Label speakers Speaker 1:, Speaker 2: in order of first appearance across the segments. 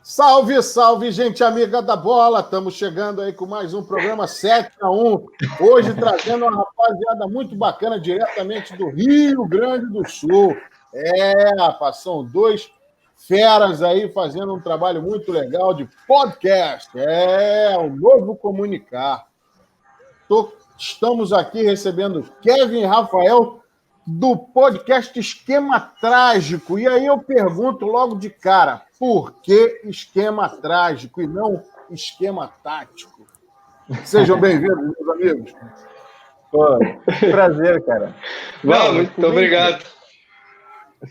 Speaker 1: Salve, salve, gente amiga da bola! Estamos chegando aí com mais um programa 7-1. Hoje trazendo uma rapaziada muito bacana diretamente do Rio Grande do Sul. Rapaz, são dois feras aí fazendo um trabalho muito legal de podcast. O Novo Comunicar. Estamos aqui recebendo Kevin e Rafael do podcast Esquema Trágico. E aí eu pergunto logo de cara, por que esquema trágico e não esquema tático? Sejam bem-vindos, meus amigos.
Speaker 2: Pô, prazer, cara.
Speaker 3: Muito obrigado.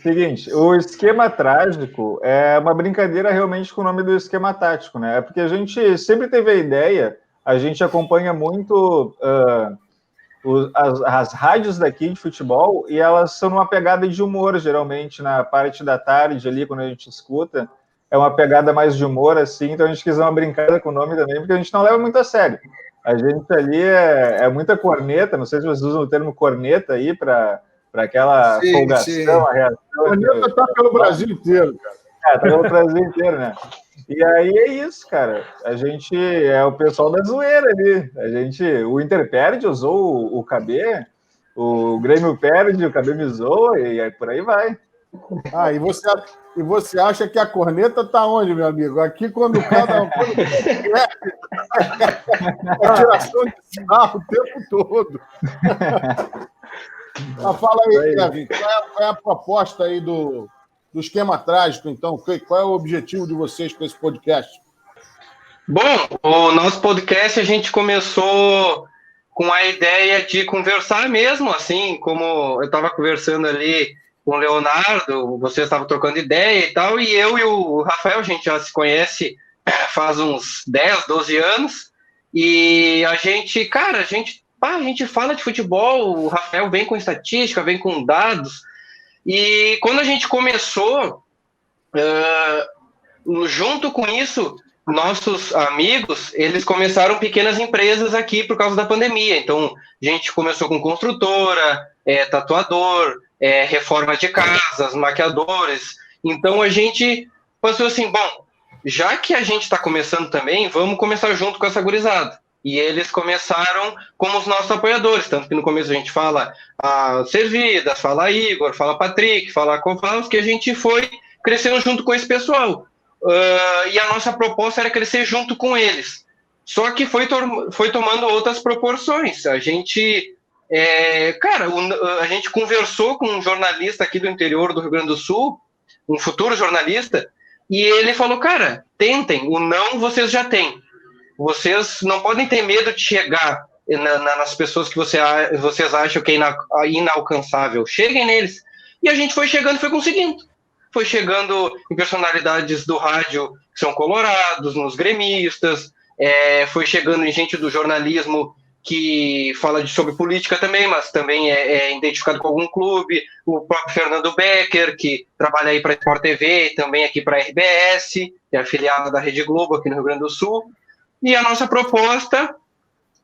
Speaker 2: Seguinte, o esquema trágico é uma brincadeira realmente com o nome do esquema tático, né? É porque a gente sempre teve a ideia, a gente acompanha muito as rádios daqui de futebol e elas são numa pegada de humor, geralmente, na parte da tarde ali, quando a gente escuta, é uma pegada mais de humor, assim, então a gente quis dar uma brincadeira com o nome também, porque a gente não leva muito a sério. A gente ali é muita corneta, não sei se vocês usam o termo corneta aí para aquela folgação, a reação.
Speaker 1: Corneta está pelo Brasil inteiro, cara.
Speaker 2: Tá pelo Brasil inteiro, né? E aí é isso, cara. A gente é o pessoal da zoeira ali. O Inter perde, usou o KB, o Grêmio perde, o KB me zoa, e aí por aí vai.
Speaker 1: E você acha que a corneta está onde, meu amigo? Aqui, quando cada um a tiração de sarro o tempo todo. Fala aí, Kevin, qual é a proposta aí do esquema trágico, então? Qual é o objetivo de vocês com esse podcast?
Speaker 3: Bom, o nosso podcast a gente começou com a ideia de conversar mesmo, assim, como eu estava conversando ali com o Leonardo, vocês estavam trocando ideia e tal, e eu e o Rafael, a gente já se conhece faz uns 10, 12 anos, e a gente fala de futebol, o Rafael vem com estatística, vem com dados, e quando a gente começou, junto com isso, nossos amigos, eles começaram pequenas empresas aqui por causa da pandemia. Então, a gente começou com construtora, tatuador, reforma de casas, maquiadores. Então, a gente pensou assim, bom, já que a gente está começando também, vamos começar junto com essa gurizada. E eles começaram como os nossos apoiadores, tanto que no começo a gente fala Servidas, fala Igor, fala Patrick, fala Kovalos, que a gente foi crescendo junto com esse pessoal. E a nossa proposta era crescer junto com eles. Só que foi tomando outras proporções. A gente, a gente conversou com um jornalista aqui do interior do Rio Grande do Sul, um futuro jornalista, e ele falou, cara, tentem, o não vocês já têm. Vocês não podem ter medo de chegar nas pessoas que vocês acham que é inalcançável. Cheguem neles. E a gente foi chegando e foi conseguindo. Foi chegando em personalidades do rádio que são colorados, nos gremistas, foi chegando em gente do jornalismo que fala sobre política também, mas também é identificado com algum clube, o próprio Fernando Becker, que trabalha aí para a Sport TV e também aqui para a RBS, que é afiliada da Rede Globo aqui no Rio Grande do Sul. E a nossa proposta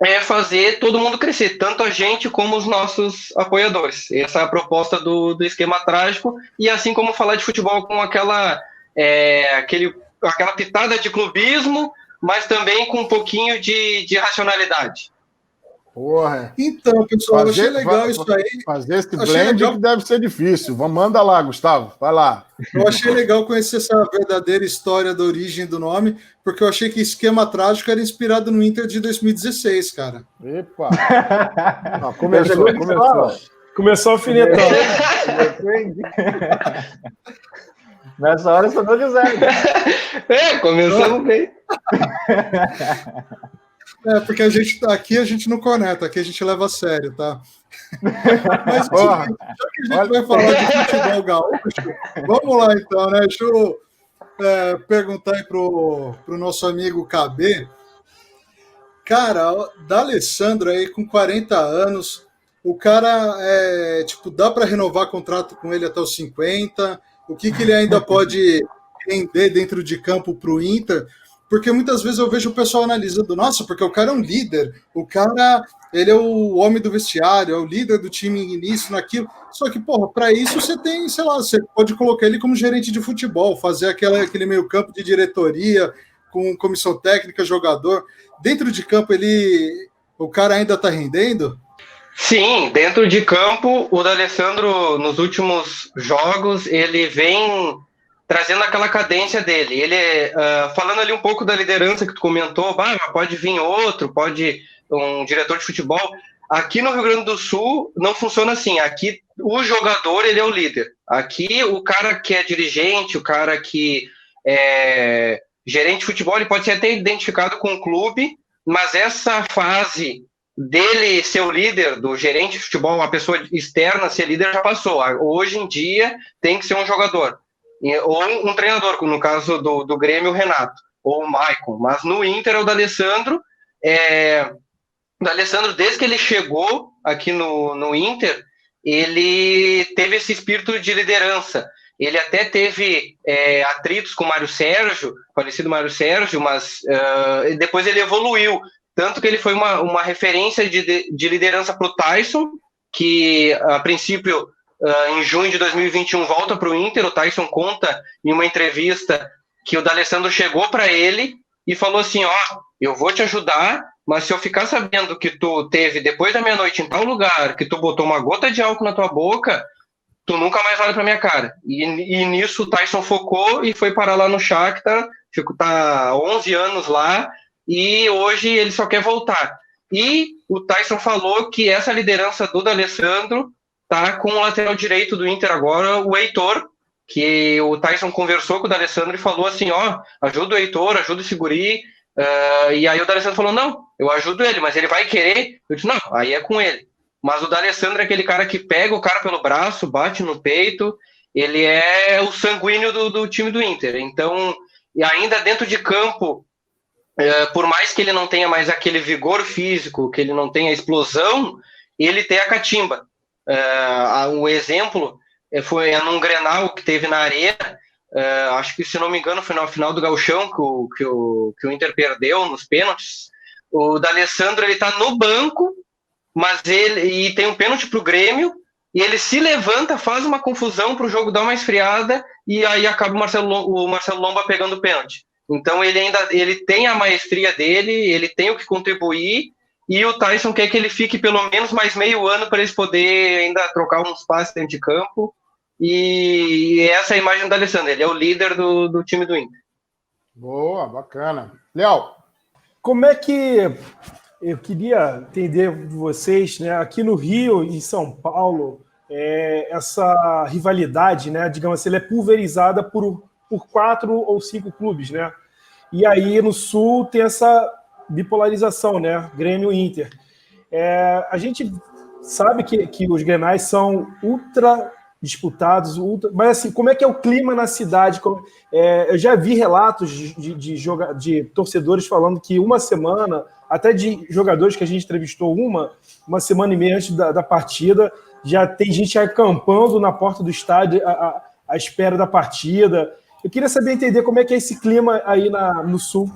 Speaker 3: é fazer todo mundo crescer, tanto a gente como os nossos apoiadores. Essa é a proposta do esquema trágico, e assim como falar de futebol com aquela pitada de clubismo, mas também com um pouquinho de racionalidade.
Speaker 1: Porra.
Speaker 4: Então, pessoal, achei legal isso aí.
Speaker 1: Fazer esse blend que deve ser difícil. Manda lá, Gustavo. Vai lá.
Speaker 4: Eu achei legal conhecer essa verdadeira história da origem do nome, porque eu achei que Esquema Trágico era inspirado no Inter de 2016, cara.
Speaker 1: Epa! Começou a alfinetar.
Speaker 2: Nessa hora só dou risada.
Speaker 3: Começamos bem.
Speaker 4: Porque aqui a gente não conecta, aqui a gente leva a sério, tá? Mas já que a gente vai falar de futebol gaúcho, vamos lá então, né? Deixa eu perguntar aí pro nosso amigo KB. Cara, da Alessandro aí com 40 anos, o cara, dá para renovar contrato com ele até os 50? O que ele ainda pode render dentro de campo pro Inter? Porque muitas vezes eu vejo o pessoal analisando, nossa, porque o cara é um líder, o cara, ele é o homem do vestiário, é o líder do time nisso, naquilo. Só que, porra, para isso você tem, sei lá, você pode colocar ele como gerente de futebol, fazer aquele meio campo de diretoria, com comissão técnica, jogador. Dentro de campo, o cara ainda tá rendendo?
Speaker 3: Sim, dentro de campo, o D'Alessandro, nos últimos jogos, ele vem trazendo aquela cadência dele. Ele, falando ali um pouco da liderança que tu comentou, pode vir outro, pode um diretor de futebol. Aqui no Rio Grande do Sul não funciona assim. Aqui o jogador, ele é o líder. Aqui o cara que é dirigente, o cara que é gerente de futebol, ele pode ser até identificado com o clube, mas essa fase dele ser o líder, do gerente de futebol, uma pessoa externa ser líder, já passou. Hoje em dia tem que ser um jogador. Ou um treinador, no caso do Grêmio, o Renato, ou o Maicon. Mas no Inter é o D'Alessandro. O D'Alessandro, desde que ele chegou aqui no Inter, ele teve esse espírito de liderança. Ele até teve atritos com o Mário Sérgio, falecido Mário Sérgio, mas depois ele evoluiu. Tanto que ele foi uma referência de liderança para o Tyson, que a princípio, em junho de 2021, volta para o Inter. O Tyson conta em uma entrevista que o D'Alessandro chegou para ele e falou assim, eu vou te ajudar, mas se eu ficar sabendo que tu teve depois da meia-noite em tal lugar, que tu botou uma gota de álcool na tua boca, tu nunca mais olha pra minha cara. E nisso o Tyson focou e foi parar lá no Shakhtar, tá 11 anos lá, e hoje ele só quer voltar. E o Tyson falou que essa liderança do D'Alessandro tá com o lateral direito do Inter agora, o Heitor, que o Tyson conversou com o D'Alessandro e falou assim, ajuda o Heitor, ajuda esse guri. E aí o D'Alessandro falou, não, eu ajudo ele, mas ele vai querer? Eu disse, não, aí é com ele. Mas o D'Alessandro é aquele cara que pega o cara pelo braço, bate no peito, ele é o sanguíneo do time do Inter. Então, e ainda dentro de campo, por mais que ele não tenha mais aquele vigor físico, que ele não tenha explosão, ele tem a catimba. O exemplo foi num Grenal que teve na Arena, acho que, se não me engano, foi no final do Gauchão que o Inter perdeu nos pênaltis. O D'Alessandro, ele tá no banco, mas e tem um pênalti pro Grêmio, e ele se levanta, faz uma confusão pro jogo dar uma esfriada, e aí acaba o Marcelo Lomba pegando o pênalti. Então ele tem a maestria dele, ele tem o que contribuir, e o Tyson quer que ele fique pelo menos mais meio ano para eles poderem ainda trocar uns passes dentro de campo. E essa é a imagem do D'Alessandro, ele é o líder do time do Inter.
Speaker 1: Boa, bacana. Léo,
Speaker 5: como é que... Eu queria entender de vocês, né? Aqui no Rio e em São Paulo, essa rivalidade, né? Digamos assim, ela é pulverizada por 4 ou 5 clubes, né? E aí no Sul tem essa bipolarização, né? Grêmio e Inter. A gente sabe que os Grenais são ultra disputados, mas assim, como é que é o clima na cidade? Eu já vi relatos de torcedores falando que uma semana, até de jogadores que a gente entrevistou uma semana e meia antes da partida, já tem gente acampando na porta do estádio à espera da partida. Eu queria entender como é que é esse clima aí no Sul.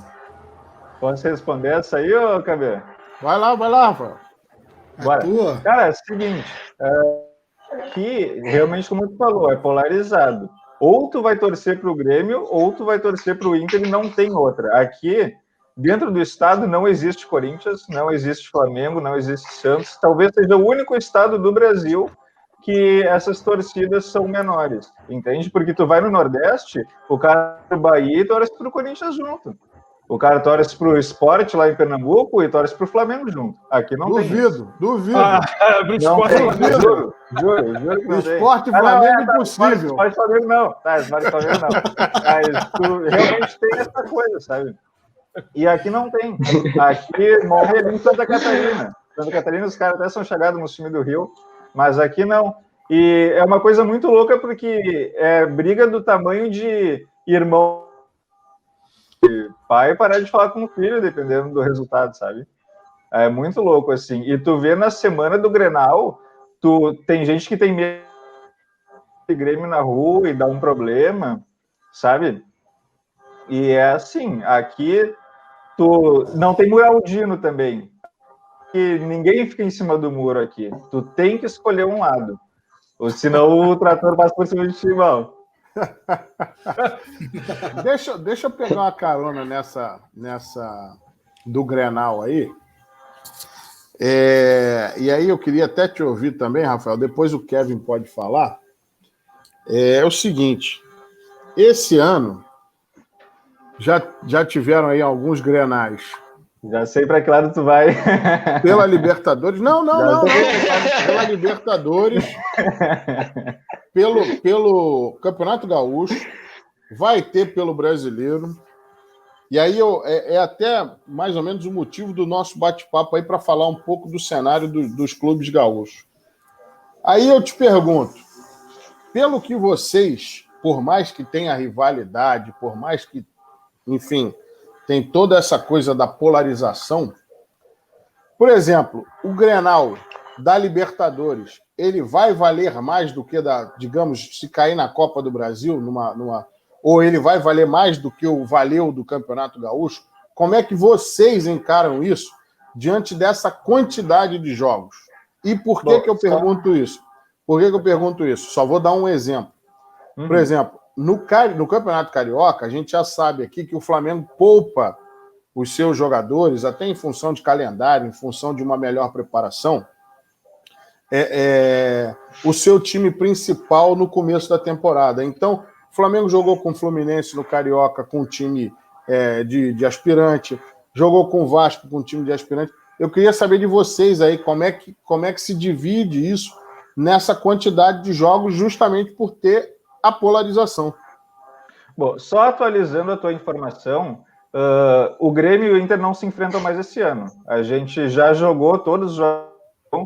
Speaker 2: Posso responder essa aí, ô Cabê?
Speaker 1: Vai lá, Rafael.
Speaker 2: Bora. Cara, é o seguinte, aqui, realmente, como tu falou, é polarizado. Ou tu vai torcer para o Grêmio, ou tu vai torcer para o Inter, e não tem outra. Aqui, dentro do estado, não existe Corinthians, não existe Flamengo, não existe Santos. Talvez seja o único estado do Brasil que essas torcidas são menores, entende? Porque tu vai no Nordeste, o cara do Bahia torce para o Corinthians junto. O cara torce pro Sport lá em Pernambuco e torce pro Flamengo junto. Aqui não tem.
Speaker 1: Duvido.
Speaker 5: Pro Sport,
Speaker 2: juro que não tem.
Speaker 1: Esporte e Flamengo impossível.
Speaker 2: Sport e Flamengo não. Sport e Flamengo não. Mas tu realmente tem essa coisa, sabe? E aqui não tem. Aqui morre ali em Santa Catarina. Santa Catarina, os caras até são chegados no time do Rio, mas aqui não. E é uma coisa muito louca porque é briga do tamanho de irmão. Pai parar de falar com o filho, dependendo do resultado, sabe? É muito louco, assim. E tu vê na semana do Grenal, tem gente que tem medo de Grêmio na rua e dá um problema, sabe? E é assim, aqui tu não tem muraldino também. E ninguém fica em cima do muro aqui. Tu tem que escolher um lado. Ou senão o trator passa por cima de ti, irmão.
Speaker 1: Deixa eu pegar uma carona nessa do Grenal aí. E aí eu queria até te ouvir também, Rafael, depois o Kevin pode falar. É o seguinte, esse ano já tiveram aí alguns Grenais.
Speaker 2: Já sei para que lado tu vai.
Speaker 1: Pela Libertadores. Não. Pela Libertadores. Pelo Campeonato Gaúcho. Vai ter pelo Brasileiro. E aí é até mais ou menos o motivo do nosso bate-papo aí para falar um pouco do cenário dos clubes gaúchos. Aí eu te pergunto, pelo que vocês, por mais que tenha rivalidade, por mais que, enfim, tem toda essa coisa da polarização, por exemplo, o Grenal da Libertadores, ele vai valer mais do que, digamos, se cair na Copa do Brasil, ou ele vai valer mais do que o valeu do Campeonato Gaúcho? Como é que vocês encaram isso diante dessa quantidade de jogos? E por que eu pergunto isso? Por que eu pergunto isso? Só vou dar um exemplo. Por exemplo, no Campeonato Carioca, a gente já sabe aqui que o Flamengo poupa os seus jogadores, até em função de calendário, em função de uma melhor preparação, o seu time principal no começo da temporada. Então, o Flamengo jogou com o Fluminense no Carioca com um time de aspirante, jogou com o Vasco com um time de aspirante. Eu queria saber de vocês aí como é que se divide isso nessa quantidade de jogos, justamente por ter a polarização.
Speaker 2: Bom, só atualizando a tua informação, o Grêmio e o Inter não se enfrentam mais esse ano. A gente já jogou todos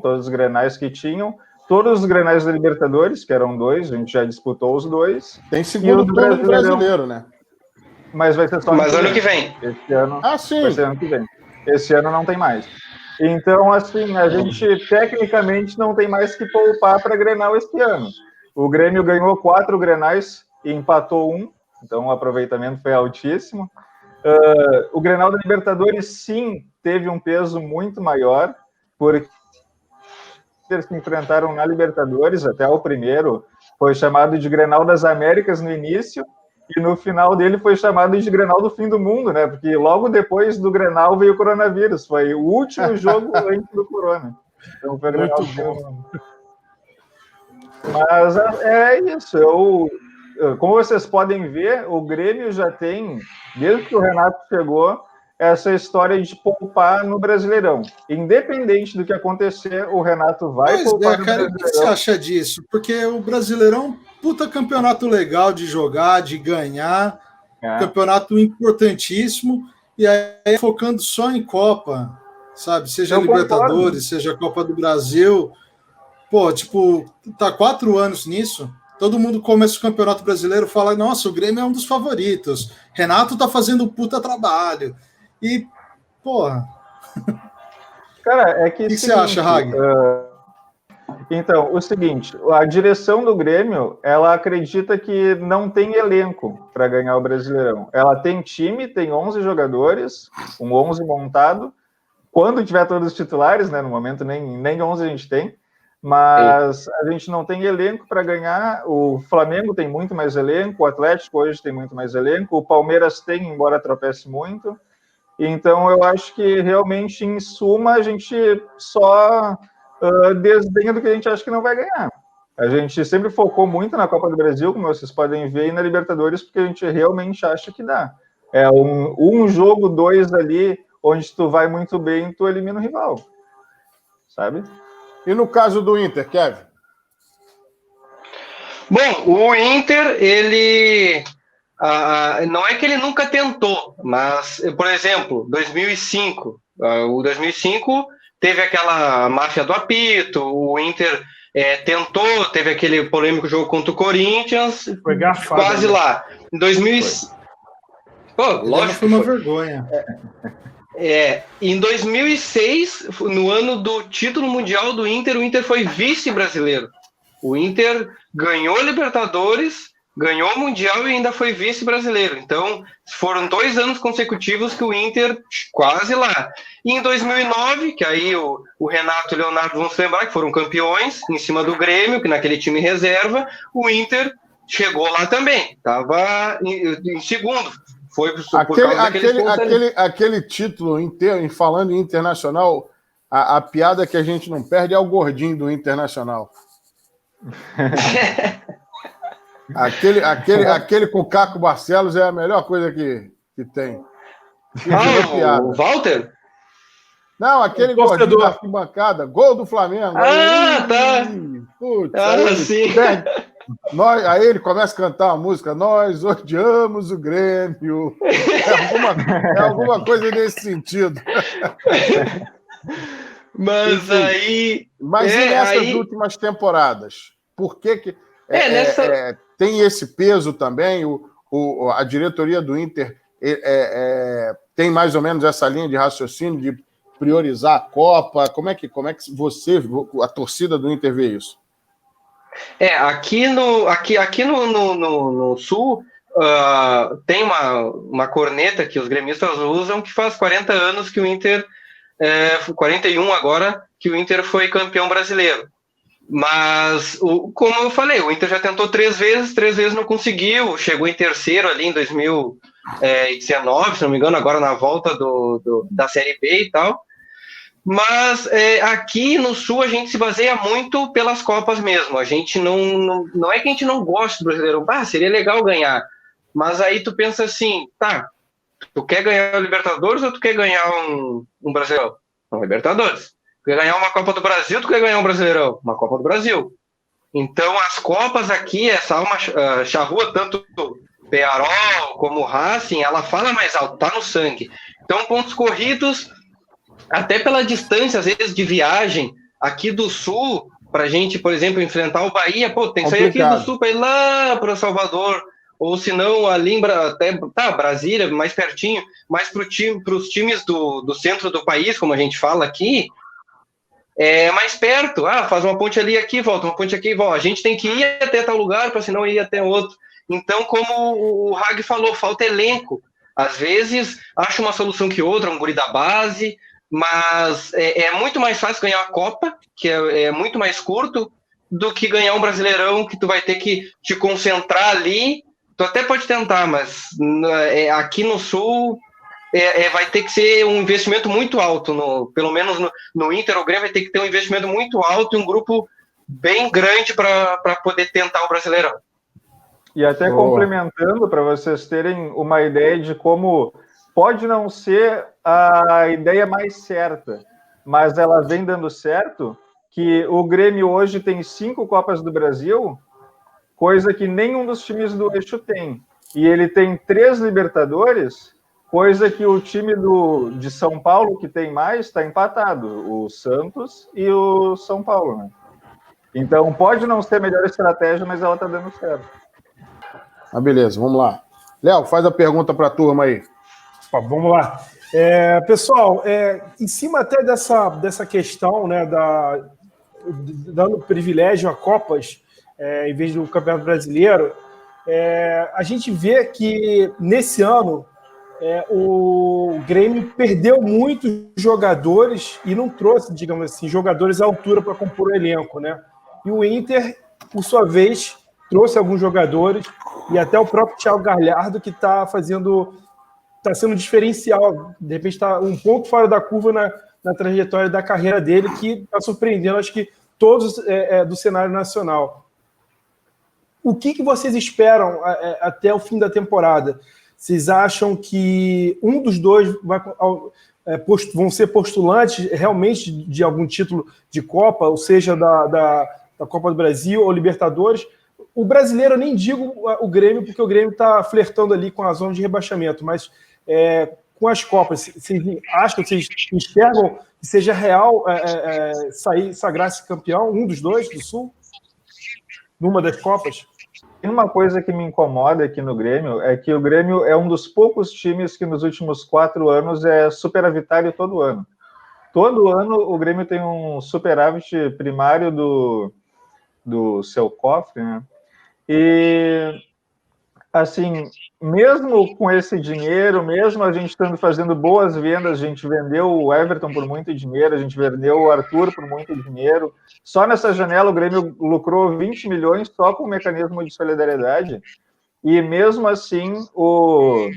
Speaker 2: os Grenais que tinham, todos os Grenais da Libertadores, que eram 2, a gente já disputou os 2.
Speaker 1: Tem segundo turno do Brasileiro, né?
Speaker 2: Mas vai ser só
Speaker 3: ano que vem.
Speaker 2: Esse ano,
Speaker 1: sim.
Speaker 2: Vai ser ano que vem. Esse ano não tem mais. Então, assim, a gente tecnicamente não tem mais que poupar para Grenal esse ano. O Grêmio ganhou 4 Grenais e empatou 1, então o aproveitamento foi altíssimo. O Grenal da Libertadores, sim, teve um peso muito maior, porque eles se enfrentaram na Libertadores, até o primeiro foi chamado de Grenal das Américas no início, e no final dele foi chamado de Grenal do fim do mundo, né? Porque logo depois do Grenal veio o coronavírus, foi o último jogo antes do Corona. Então foi o Grenal do fim do mundo. Mas é isso, como vocês podem ver, o Grêmio já tem, desde que o Renato chegou, essa história de poupar no Brasileirão. Independente do que acontecer, o Renato vai poupar no Brasileirão.
Speaker 4: O que você acha disso? Porque o Brasileirão, puta campeonato legal de jogar, de ganhar, campeonato importantíssimo, e aí focando só em Copa, sabe? Seja Libertadores, seja Copa do Brasil. Pô, tipo, tá 4 anos nisso, todo mundo começa o Campeonato Brasileiro e fala, nossa, o Grêmio é um dos favoritos, Renato tá fazendo um puta trabalho. E, porra...
Speaker 2: Cara, é que...
Speaker 4: O que você acha, Hag?
Speaker 2: Então, o seguinte, a direção do Grêmio, ela acredita que não tem elenco para ganhar o Brasileirão. Ela tem time, tem 11 jogadores, um 11 montado. Quando tiver todos os titulares, né, no momento nem 11 a gente tem, mas a gente não tem elenco para ganhar. O Flamengo tem muito mais elenco, o Atlético hoje tem muito mais elenco, o Palmeiras tem, embora tropece muito. Então, eu acho que realmente, em suma, a gente só desdenha do que a gente acha que não vai ganhar. A gente sempre focou muito na Copa do Brasil, como vocês podem ver, e na Libertadores, porque a gente realmente acha que dá. É um jogo, 2 ali, onde tu vai muito bem, tu elimina o rival. Sabe?
Speaker 1: E no caso do Inter, Kevin?
Speaker 3: Bom, o Inter, ele... não é que ele nunca tentou, mas, por exemplo, 2005. O 2005 teve aquela máfia do apito, o Inter tentou, teve aquele polêmico jogo contra o Corinthians,
Speaker 5: foi garfado,
Speaker 3: quase lá. Em 2005... Pô, lógico.
Speaker 4: Foi uma vergonha.
Speaker 3: Em 2006, no ano do título mundial do Inter, o Inter foi vice-brasileiro. O Inter ganhou a Libertadores, ganhou o Mundial e ainda foi vice-brasileiro. Então, foram 2 anos consecutivos que o Inter quase lá. E em 2009, que aí o Renato e o Leonardo vão se lembrar que foram campeões em cima do Grêmio, que naquele time reserva, o Inter chegou lá também. Estava em segundo. Foi por causa
Speaker 1: aquele título inteiro, falando em internacional, a piada que a gente não perde é o gordinho do Internacional. Aquele com o Caco Barcelos é a melhor coisa que tem.
Speaker 3: O Walter?
Speaker 1: Não, aquele gordinho da arquibancada, gol do Flamengo.
Speaker 3: Tá.
Speaker 1: Putz,
Speaker 3: sim.
Speaker 1: Aí ele começa a cantar a música, nós odiamos o Grêmio. É alguma coisa nesse sentido.
Speaker 3: Mas
Speaker 1: enfim,
Speaker 3: aí...
Speaker 1: Mas e nessas últimas temporadas? Por que tem esse peso também? A diretoria do Inter tem mais ou menos essa linha de raciocínio de priorizar a Copa? Como é que você, a torcida do Inter, vê isso?
Speaker 3: Aqui no Sul tem uma corneta que os gremistas usam que faz 40 anos que o Inter, 41 agora, que o Inter foi campeão brasileiro. Mas, como eu falei, o Inter já tentou 3 vezes não conseguiu, chegou em terceiro ali em 2019, se não me engano, agora na volta da Série B e tal. Mas aqui no Sul a gente se baseia muito pelas Copas mesmo. A gente não é que a gente não gosta do Brasileirão. Seria legal ganhar. Mas aí tu pensa assim, tá, tu quer ganhar o Libertadores ou tu quer ganhar um Brasileirão? Não, Libertadores. Tu quer ganhar uma Copa do Brasil, tu quer ganhar um Brasileirão? Uma Copa do Brasil. Então as Copas aqui, essa alma charrua, tanto o Peñarol como o Racing, ela fala mais alto, tá no sangue. Então pontos corridos, até pela distância, às vezes, de viagem, aqui do Sul, pra gente, por exemplo, enfrentar o Bahia, tem que sair aqui do Sul para ir lá para Salvador, ou se não, ali até Brasília, mais pertinho, mas para os times do centro do país, como a gente fala aqui, é mais perto. Faz uma ponte ali aqui, volta, uma ponte aqui e volta. A gente tem que ir até tal lugar, para senão ir até outro. Então, como o Hag falou, falta elenco. Às vezes, acha uma solução que outra, um guri da base, mas é muito mais fácil ganhar a Copa, que é muito mais curto, do que ganhar um Brasileirão que tu vai ter que te concentrar ali. Tu até pode tentar, mas aqui no Sul vai ter que ser um investimento muito alto, pelo menos no Inter, o Grêmio vai ter que ter um investimento muito alto e um grupo bem grande para poder tentar o Brasileirão.
Speaker 2: E até complementando, para vocês terem uma ideia de como pode não ser a ideia mais certa, mas ela vem dando certo, que o Grêmio hoje tem 5 Copas do Brasil, coisa que nenhum dos times do eixo tem. E ele tem 3 Libertadores, coisa que o time de São Paulo, que tem mais, está empatado. O Santos e o São Paulo, né? Então, pode não ser a melhor estratégia, mas ela está dando certo.
Speaker 1: Beleza, vamos lá. Léo, faz a pergunta para a turma aí.
Speaker 5: Vamos lá. Pessoal, em cima até dessa questão, né, dando privilégio a Copas, em vez do Campeonato Brasileiro, a gente vê que nesse ano o Grêmio perdeu muitos jogadores e não trouxe, digamos assim, jogadores à altura para compor o elenco, né? E o Inter, por sua vez, trouxe alguns jogadores e até o próprio Thiago Galhardo, que está sendo diferencial, de repente está um ponto fora da curva na trajetória da carreira dele, que está surpreendendo, acho que todos do cenário nacional. O que vocês esperam até o fim da temporada? Vocês acham que um dos dois vão ser postulantes realmente de algum título de Copa, ou seja, da Copa do Brasil ou Libertadores? O brasileiro, eu nem digo o Grêmio, porque o Grêmio está flertando ali com a zona de rebaixamento, mas com as Copas, vocês acham, vocês enxergam que seja real sagrar-se campeão, um dos dois do Sul, numa das Copas?
Speaker 2: Tem uma coisa que me incomoda aqui no Grêmio, é que o Grêmio é um dos poucos times que nos últimos 4 anos é superavitário todo ano. Todo ano o Grêmio tem um superávit primário do seu cofre, né? E assim, mesmo com esse dinheiro, mesmo a gente estando fazendo boas vendas, a gente vendeu o Everton por muito dinheiro, a gente vendeu o Arthur por muito dinheiro. Só nessa janela o Grêmio lucrou 20 milhões só com o mecanismo de solidariedade. E mesmo assim, o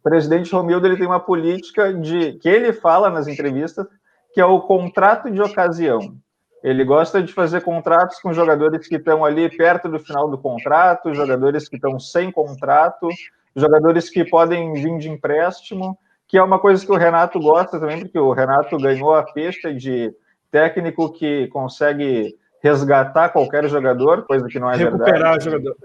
Speaker 2: presidente Romildo ele tem uma política que ele fala nas entrevistas, que é o contrato de ocasião. Ele gosta de fazer contratos com jogadores que estão ali perto do final do contrato, jogadores que estão sem contrato, jogadores que podem vir de empréstimo, que é uma coisa que o Renato gosta também, porque o Renato ganhou a peixe de técnico que consegue resgatar qualquer jogador, coisa que não é
Speaker 5: recuperar
Speaker 2: verdade.
Speaker 5: Jogador.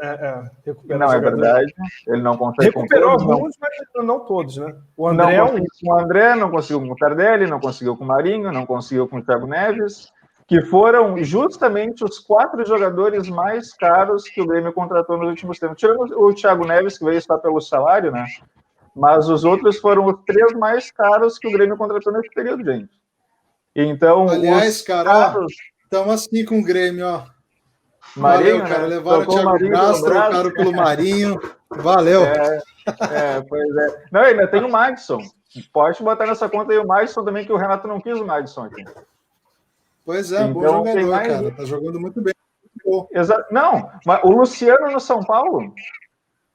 Speaker 5: Recuperar
Speaker 2: não
Speaker 5: jogador.
Speaker 2: É verdade. Ele não consegue.
Speaker 5: Recuperou alguns, mas não todos, né? O André
Speaker 2: não conseguiu com o André, não conseguiu com o Tardelli, não conseguiu com o Marinho, não conseguiu com o Thiago Neves, que foram justamente os 4 jogadores mais caros que o Grêmio contratou nos últimos tempos. Tirando o Thiago Neves, que veio só pelo salário, né? Mas os outros foram os 3 mais caros que o Grêmio contratou nesse período, gente. Então,
Speaker 4: aliás, cara, estamos assim com o Grêmio, ó.
Speaker 2: Marinho,
Speaker 4: valeu, cara.
Speaker 2: Né?
Speaker 4: Levaram o Thiago Braz, trocaram pelo Marinho. Valeu.
Speaker 2: Pois é. Não, ainda tem o Madison. Pode botar nessa conta aí o Madison também, que o Renato não quis o Madison aqui.
Speaker 4: Pois é, então, bom jogador, cara. Tá jogando muito bem.
Speaker 2: Não, mas o Luciano no São Paulo.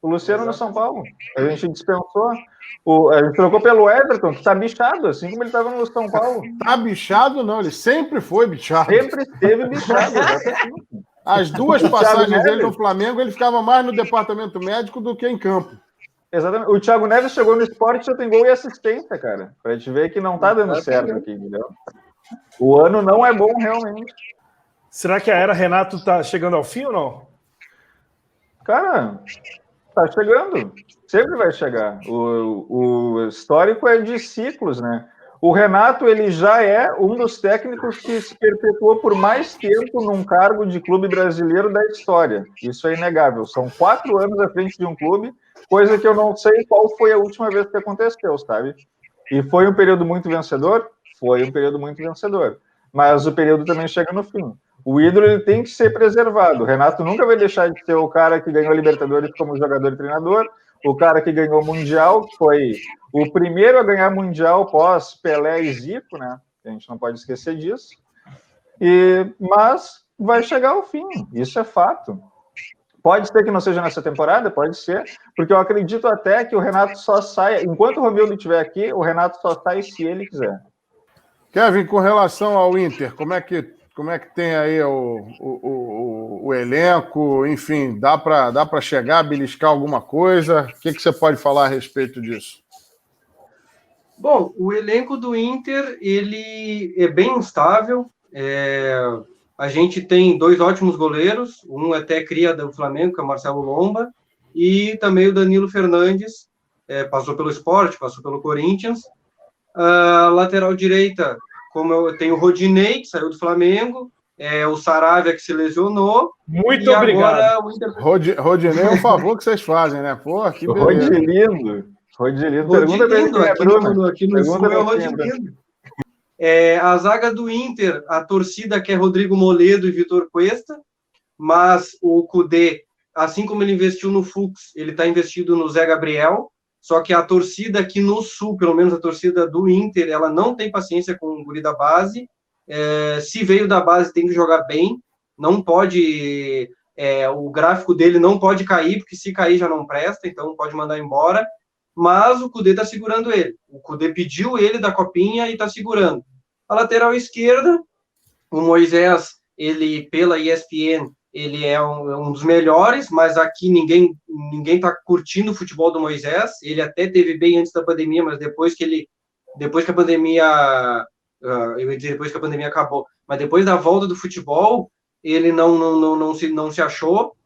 Speaker 2: No São Paulo. A gente dispensou. A gente trocou pelo Everton, que tá bichado, assim como ele estava no São Paulo.
Speaker 1: Tá bichado, não. Ele sempre foi bichado.
Speaker 2: Sempre esteve bichado, exatamente.
Speaker 1: As 2 passagens dele no Flamengo, ele ficava mais no departamento médico do que em campo.
Speaker 2: Exatamente. O Thiago Neves chegou no esporte, já tem gol e assistência, cara. Pra gente ver que não tá dando certo aqui, entendeu? O ano não é bom, realmente.
Speaker 5: Será que a era Renato tá chegando ao fim ou não?
Speaker 2: Cara, tá chegando. Sempre vai chegar. O histórico é de ciclos, né? O Renato, ele já é um dos técnicos que se perpetuou por mais tempo num cargo de clube brasileiro da história. Isso é inegável. São 4 anos à frente de um clube, coisa que eu não sei qual foi a última vez que aconteceu, sabe? E foi um período muito vencedor? Foi um período muito vencedor. Mas o período também chega no fim. O ídolo ele tem que ser preservado. O Renato nunca vai deixar de ser o cara que ganhou a Libertadores como jogador e treinador, o cara que ganhou o Mundial, que foi o primeiro a ganhar Mundial pós Pelé e Zico, né? A gente não pode esquecer disso. Mas vai chegar ao fim, isso é fato. Pode ser que não seja nessa temporada, pode ser, porque eu acredito até que o Renato só saia, enquanto o Romildo estiver aqui, o Renato só sai se ele quiser.
Speaker 1: Kevin, com relação ao Inter, como é que tem aí o elenco? Enfim, dá para chegar, beliscar alguma coisa? O que você pode falar a respeito disso?
Speaker 6: Bom, o elenco do Inter, ele é bem instável. A gente tem 2 ótimos goleiros, um até cria do Flamengo, que é o Marcelo Lomba, e também o Danilo Fernandes, passou pelo Sport, passou pelo Corinthians. A lateral direita, como eu tenho o Rodinei, que saiu do Flamengo, o Saravia, que se lesionou.
Speaker 5: Muito obrigado.
Speaker 1: Rodinei é um favor que vocês fazem, né? Pô, que beleza.
Speaker 2: Rodilindo. Pergunta pra ele
Speaker 6: aqui no Sul é o Rodilindo. A zaga do Inter, a torcida quer Rodrigo Moledo e Vitor Cuesta, mas o Kudê, assim como ele investiu no Fux, ele está investido no Zé Gabriel. Só que a torcida aqui no Sul, pelo menos a torcida do Inter, ela não tem paciência com o guri da base. Se veio da base, tem que jogar bem. Não pode... o gráfico dele não pode cair, porque se cair já não presta, então pode mandar embora. Mas o Kudê está segurando ele. O Kudê pediu ele da copinha e está segurando. A lateral esquerda, o Moisés, ele, pela ESPN... ele é um dos melhores, mas aqui ninguém está curtindo o futebol do Moisés. Ele até teve bem antes da pandemia, mas depois que a pandemia, eu ia dizer depois que a pandemia acabou, mas depois da volta do futebol, ele não se achou.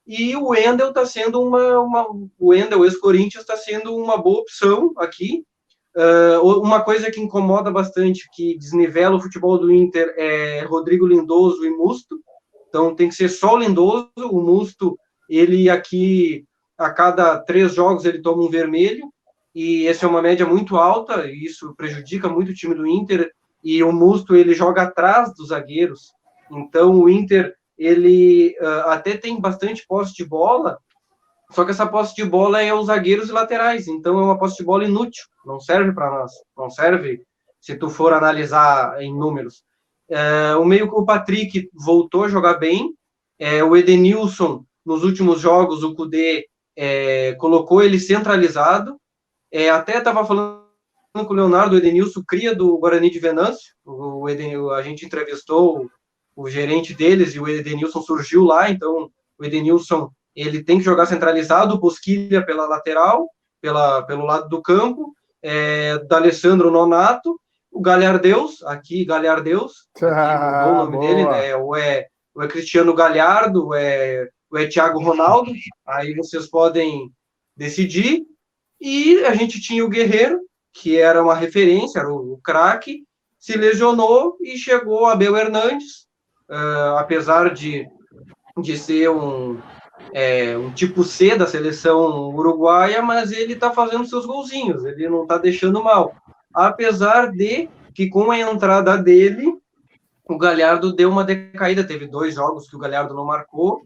Speaker 6: E o Wendel está sendo o Wendel, ex-Corinthians, está sendo uma boa opção aqui. Uma coisa que incomoda bastante, que desnivela o futebol do Inter, é Rodrigo Lindoso e Musto. Então, tem que ser só o Lindoso. O Musto, ele aqui, a cada 3 jogos, ele toma um vermelho, e essa é uma média muito alta, e isso prejudica muito o time do Inter, e o Musto, ele joga atrás dos zagueiros. Então, o Inter, ele até tem bastante posse de bola, Só que essa posse de bola é os zagueiros e laterais, então é uma posse de bola inútil, não serve para nós, não serve se tu for analisar em números. O meio que o Patrick voltou a jogar bem, o Edenilson, nos últimos jogos, o Kudê colocou ele centralizado, até estava falando com o Leonardo, o Edenilson, cria do Guarani de Venâncio, a gente entrevistou o gerente deles e o Edenilson surgiu lá, então o Edenilson ele tem que jogar centralizado, o Bosquilha pela lateral, pelo lado do campo, D'Alessandro Nonato, o Galhardeus, aqui mudou o nome dele, né? ou é Cristiano Galhardo, ou é Thiago Ronaldo, aí vocês podem decidir, e a gente tinha o Guerreiro, que era uma referência, era o craque, se lesionou e chegou Abel Hernandes, apesar de ser um tipo C da seleção uruguaia, mas ele está fazendo seus golzinhos, ele não está deixando mal. Apesar de que, com a entrada dele, o Galhardo deu uma decaída, teve 2 jogos que o Galhardo não marcou,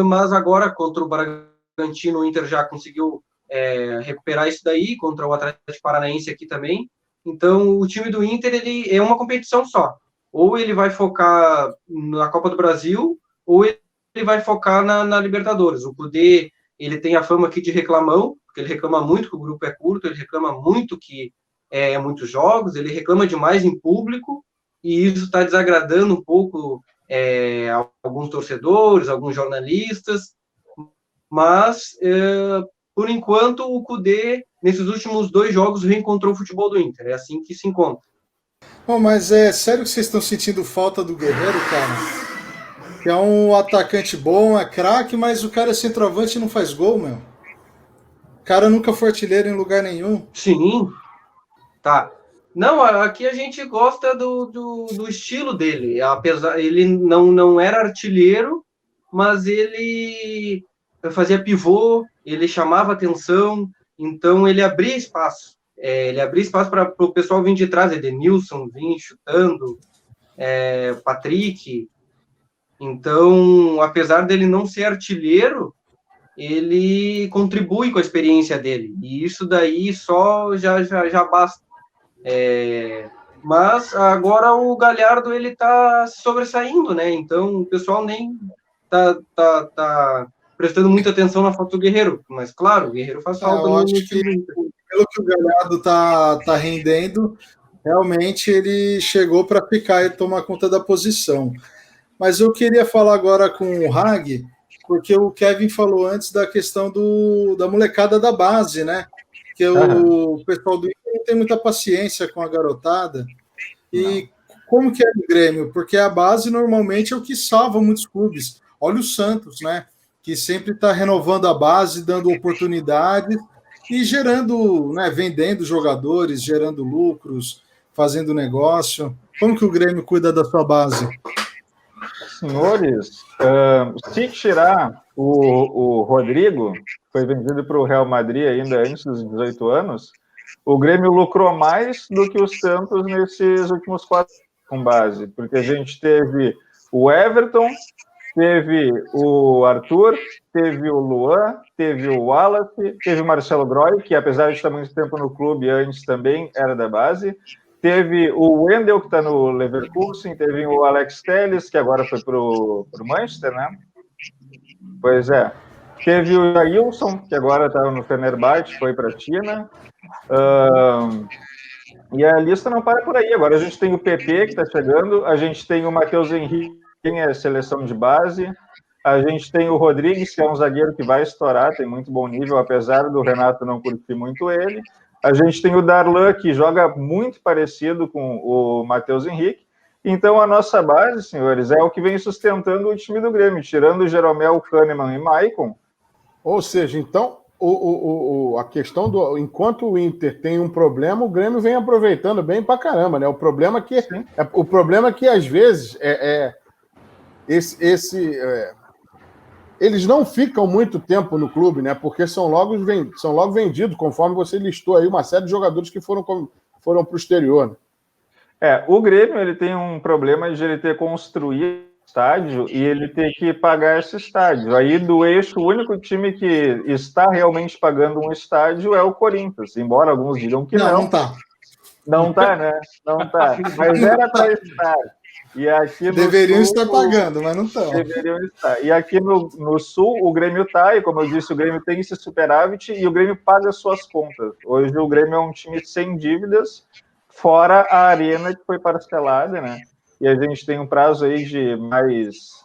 Speaker 6: mas agora, contra o Bragantino, o Inter já conseguiu recuperar isso daí, contra o Atlético Paranaense aqui também. Então, o time do Inter ele é uma competição só. Ou ele vai focar na Copa do Brasil, ou ele vai focar na Libertadores. O Kudê, ele tem a fama aqui de reclamão, porque ele reclama muito que o grupo é curto, ele reclama muito que muitos jogos, ele reclama demais em público, e isso está desagradando um pouco alguns torcedores, alguns jornalistas, mas, por enquanto, o Kudê, nesses últimos 2 jogos, reencontrou o futebol do Inter, é assim que se encontra.
Speaker 4: Bom, mas é sério que vocês estão sentindo falta do Guerreiro, cara? Que é um atacante bom, é craque, mas o cara é centroavante e não faz gol, meu. O cara nunca foi artilheiro em lugar nenhum.
Speaker 6: Sim, tá. Não, aqui a gente gosta do estilo dele. Apesar, ele não era artilheiro, mas ele fazia pivô, ele chamava atenção, então ele abria espaço. Ele abria espaço para o pessoal vir de trás, Edenilson vir chutando, Patrick. Então, apesar dele não ser artilheiro, ele contribui com a experiência dele. E isso daí só já basta. Mas agora o Galhardo ele tá se sobressaindo, né? Então o pessoal nem tá prestando muita atenção na falta do Guerreiro. Mas claro, o Guerreiro faz falta.
Speaker 4: Eu acho que pelo que o Galhardo tá rendendo, realmente ele chegou para ficar e tomar conta da posição. Mas eu queria falar agora com o Hag, porque o Kevin falou antes da questão da molecada da base, né? Que o pessoal do Inter não tem muita paciência com a garotada. E como que é o Grêmio? Porque a base normalmente é o que salva muitos clubes. Olha o Santos, né? Que sempre está renovando a base, dando oportunidades e gerando, né? Vendendo jogadores, gerando lucros, fazendo negócio. Como que o Grêmio cuida da sua base?
Speaker 2: Senhores, se tirar o Rodrigo, que foi vendido para o Real Madrid ainda antes dos 18 anos, o Grêmio lucrou mais do que o Santos nesses últimos 4 anos com base, porque a gente teve o Everton, teve o Arthur, teve o Luan, teve o Wallace, teve o Marcelo Groy, que apesar de estar muito tempo no clube antes também era da base, teve o Wendel, que está no Leverkusen, teve o Alex Telles, que agora foi para o Manchester, né? Pois é. Teve o Jailson, que agora está no Fenerbahçe, foi para a China. E a lista não para por aí. Agora a gente tem o PP, que está chegando, a gente tem o Matheus Henrique, que é seleção de base, a gente tem o Rodrigues, que é um zagueiro que vai estourar, tem muito bom nível, apesar do Renato não curtir muito ele. A gente tem o Darlan, que joga muito parecido com o Matheus Henrique. Então, a nossa base, senhores, é o que vem sustentando o time do Grêmio, tirando o Jeromel, Kahneman e Maicon.
Speaker 1: Ou seja, então, a questão do... Enquanto o Inter tem um problema, o Grêmio vem aproveitando bem pra caramba, né? O problema é que às vezes, eles não ficam muito tempo no clube, né? Porque são logo vendidos, conforme você listou aí uma série de jogadores que foram para o exterior. Né?
Speaker 2: O Grêmio ele tem um problema de ele ter construído estádio e ele ter que pagar esse estádio. Aí, do eixo, o único time que está realmente pagando um estádio é o Corinthians, embora alguns digam que não.
Speaker 4: Não está.
Speaker 2: Não está, né? Não está. Mas era para estar. E aqui
Speaker 4: deveriam estar pagando, mas não estão.
Speaker 2: Deveriam estar. E aqui no Sul, o Grêmio está, e como eu disse, o Grêmio tem esse superávit e o Grêmio paga suas contas. Hoje o Grêmio é um time sem dívidas, fora a arena que foi parcelada, né? E a gente tem um prazo aí de mais,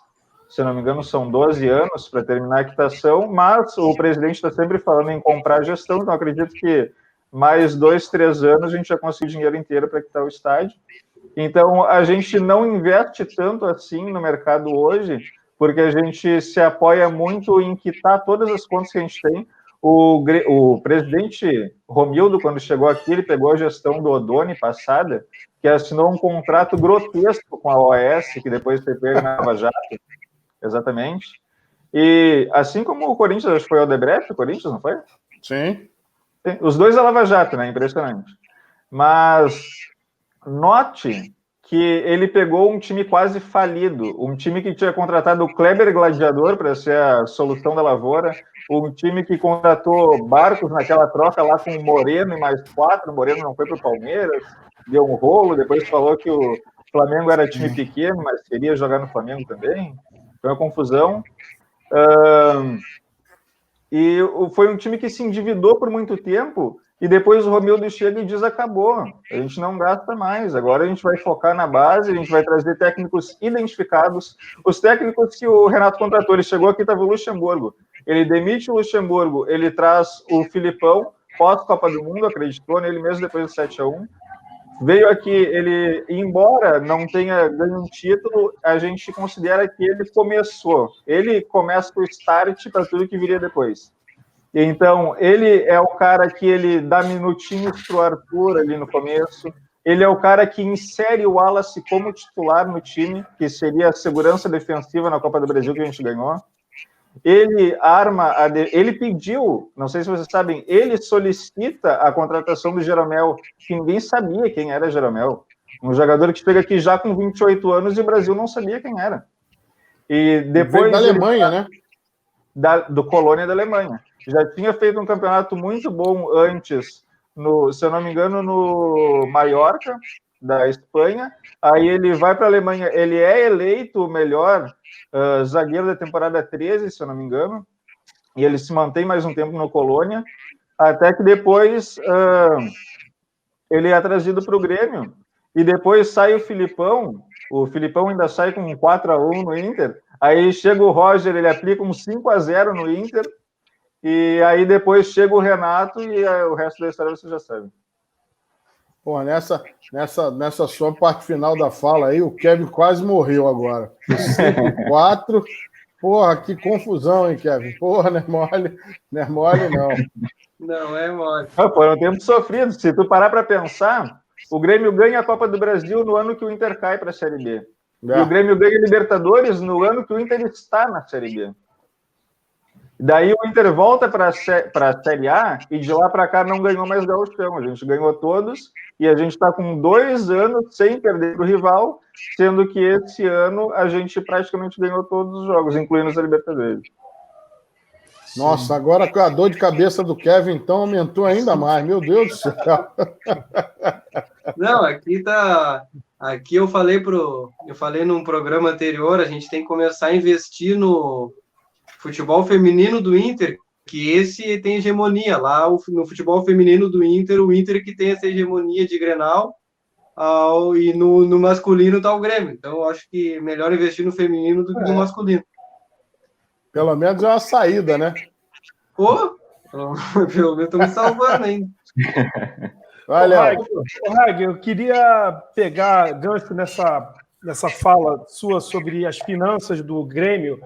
Speaker 2: se não me engano, são 12 anos para terminar a quitação, mas o presidente está sempre falando em comprar a gestão, então acredito que mais 2, 3 anos a gente já conseguiu o dinheiro inteiro para quitar o estádio. Então, a gente não investe tanto assim no mercado hoje, porque a gente se apoia muito em quitar todas as contas que a gente tem. O presidente Romildo, quando chegou aqui, ele pegou a gestão do Odoni passada, que assinou um contrato grotesco com a OAS, que depois foi pego na Lava Jato, exatamente. E assim como o Corinthians, acho que foi o Odebrecht, o Corinthians, não foi?
Speaker 1: Sim.
Speaker 2: Os dois a Lava Jato, né? Impressionante. Mas note que ele pegou um time quase falido, um time que tinha contratado o Kleber Gladiador para ser a solução da lavoura, um time que contratou Barcos naquela troca lá com o Moreno e mais 4, o Moreno não foi para o Palmeiras, deu um rolo, depois falou que o Flamengo era time pequeno, mas queria jogar no Flamengo também, foi uma confusão. E foi um time que se endividou por muito tempo, e depois o Romildo chega e diz, acabou, a gente não gasta mais, agora a gente vai focar na base, a gente vai trazer técnicos identificados. Os técnicos que o Renato contratou, ele chegou aqui, estava o Luxemburgo, ele demite o Luxemburgo, ele traz o Filipão, pós-Copa do Mundo, acreditou nele mesmo depois do 7-1, veio aqui, ele, embora não tenha ganho um título, a gente considera que ele começa o start para tudo que viria depois. Então, ele é o cara que ele dá minutinhos para o Arthur ali no começo, ele é o cara que insere o Wallace como titular no time, que seria a segurança defensiva na Copa do Brasil que a gente ganhou. Ele ele pediu, não sei se vocês sabem, ele solicita a contratação do Jeromel, que ninguém sabia quem era Jeromel. Um jogador que chega aqui já com 28 anos e o Brasil não sabia quem era. E depois
Speaker 1: da Alemanha, né?
Speaker 2: Do Colônia da Alemanha. Já tinha feito um campeonato muito bom antes, se eu não me engano, no Mallorca, da Espanha. Aí ele vai para a Alemanha, ele é eleito o melhor zagueiro da temporada 13, se eu não me engano, e ele se mantém mais um tempo no Colônia, até que depois ele é trazido para o Grêmio, e depois sai o Filipão ainda sai com um 4-1 no Inter, aí chega o Roger, ele aplica um 5-0 no Inter, e aí depois chega o Renato e o resto da história você já sabe.
Speaker 1: Pô, nessa sua parte final da fala aí, o Kevin quase morreu agora. 5-4, porra, que confusão, hein, Kevin? Porra, não é mole, não.
Speaker 6: Não é mole.
Speaker 2: Foram tempos sofridos. Se tu parar para pensar, o Grêmio ganha a Copa do Brasil no ano que o Inter cai para a Série B. E o Grêmio ganha a Libertadores no ano que o Inter está na Série B. Daí o Inter volta para a Série A e de lá para cá não ganhou mais Gauchão. A gente ganhou todos e a gente está com 2 anos sem perder para o rival, sendo que esse ano a gente praticamente ganhou todos os jogos, incluindo os Libertadores.
Speaker 1: Nossa, agora com a dor de cabeça do Kevin, então, aumentou ainda mais. Meu Deus do céu.
Speaker 6: Não, aqui eu falei num programa anterior, a gente tem que começar a investir no futebol feminino do Inter, que esse tem hegemonia. Lá no futebol feminino do Inter, o Inter que tem essa hegemonia de Grenal, e no masculino está o Grêmio. Então, eu acho que é melhor investir no feminino do que no masculino.
Speaker 1: Pelo menos é uma saída, né?
Speaker 6: Pô, pelo menos estou me salvando ainda.
Speaker 1: Olha,
Speaker 5: Rag, eu queria pegar gancho nessa fala sua sobre as finanças do Grêmio.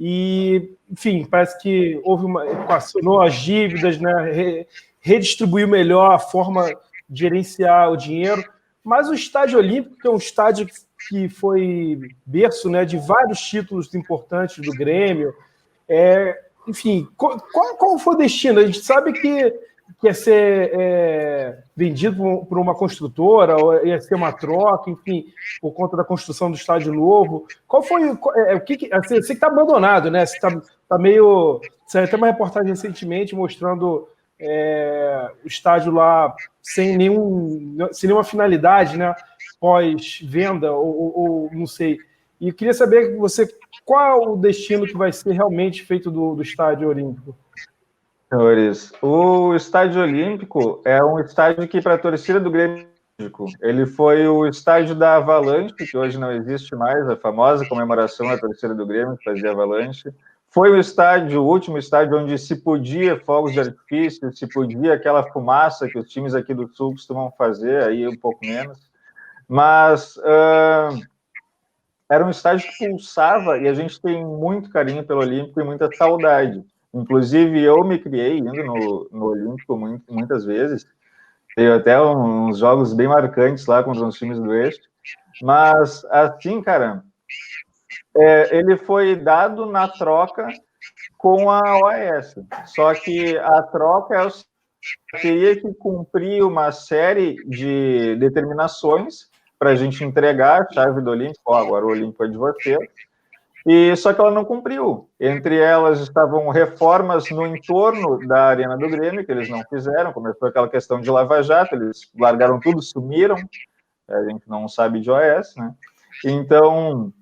Speaker 5: E, enfim, parece que houve equacionou as dívidas, né? Redistribuiu melhor a forma de gerenciar o dinheiro. Mas o Estádio Olímpico, que é um estádio que foi berço, né, de vários títulos importantes do Grêmio, enfim, qual foi o destino? A gente sabe que que ia ser vendido por uma construtora, ou ia ser uma troca, enfim, por conta da construção do estádio novo. Qual foi o que assim, você que está abandonado, né? Você está meio... Saiu até uma reportagem recentemente mostrando o estádio lá sem nenhuma finalidade, né? Pós-venda, ou não sei. E eu queria saber qual é o destino que vai ser realmente feito do estádio olímpico.
Speaker 2: Senhores, o Estádio Olímpico é um estádio que, para a torcida do Grêmio, ele foi o estádio da Avalanche, que hoje não existe mais, a famosa comemoração da torcida do Grêmio, que fazia Avalanche. Foi o último estádio onde se podia fogos de artifício, se podia aquela fumaça que os times aqui do Sul costumam fazer, aí um pouco menos. Mas era um estádio que pulsava e a gente tem muito carinho pelo Olímpico e muita saudade. Inclusive, eu me criei indo no Olímpico muitas vezes. Tenho até uns jogos bem marcantes lá contra os times do Eixo. Mas, assim, cara, ele foi dado na troca com a OAS. Só que a troca teria que cumprir uma série de determinações para a gente entregar a chave do Olímpico. Agora o Olímpico é de vocês. Só que ela não cumpriu. Entre elas estavam reformas no entorno da Arena do Grêmio, que eles não fizeram. Começou aquela questão de lava-jato, eles largaram tudo, sumiram. A gente não sabe de OS, né? Então,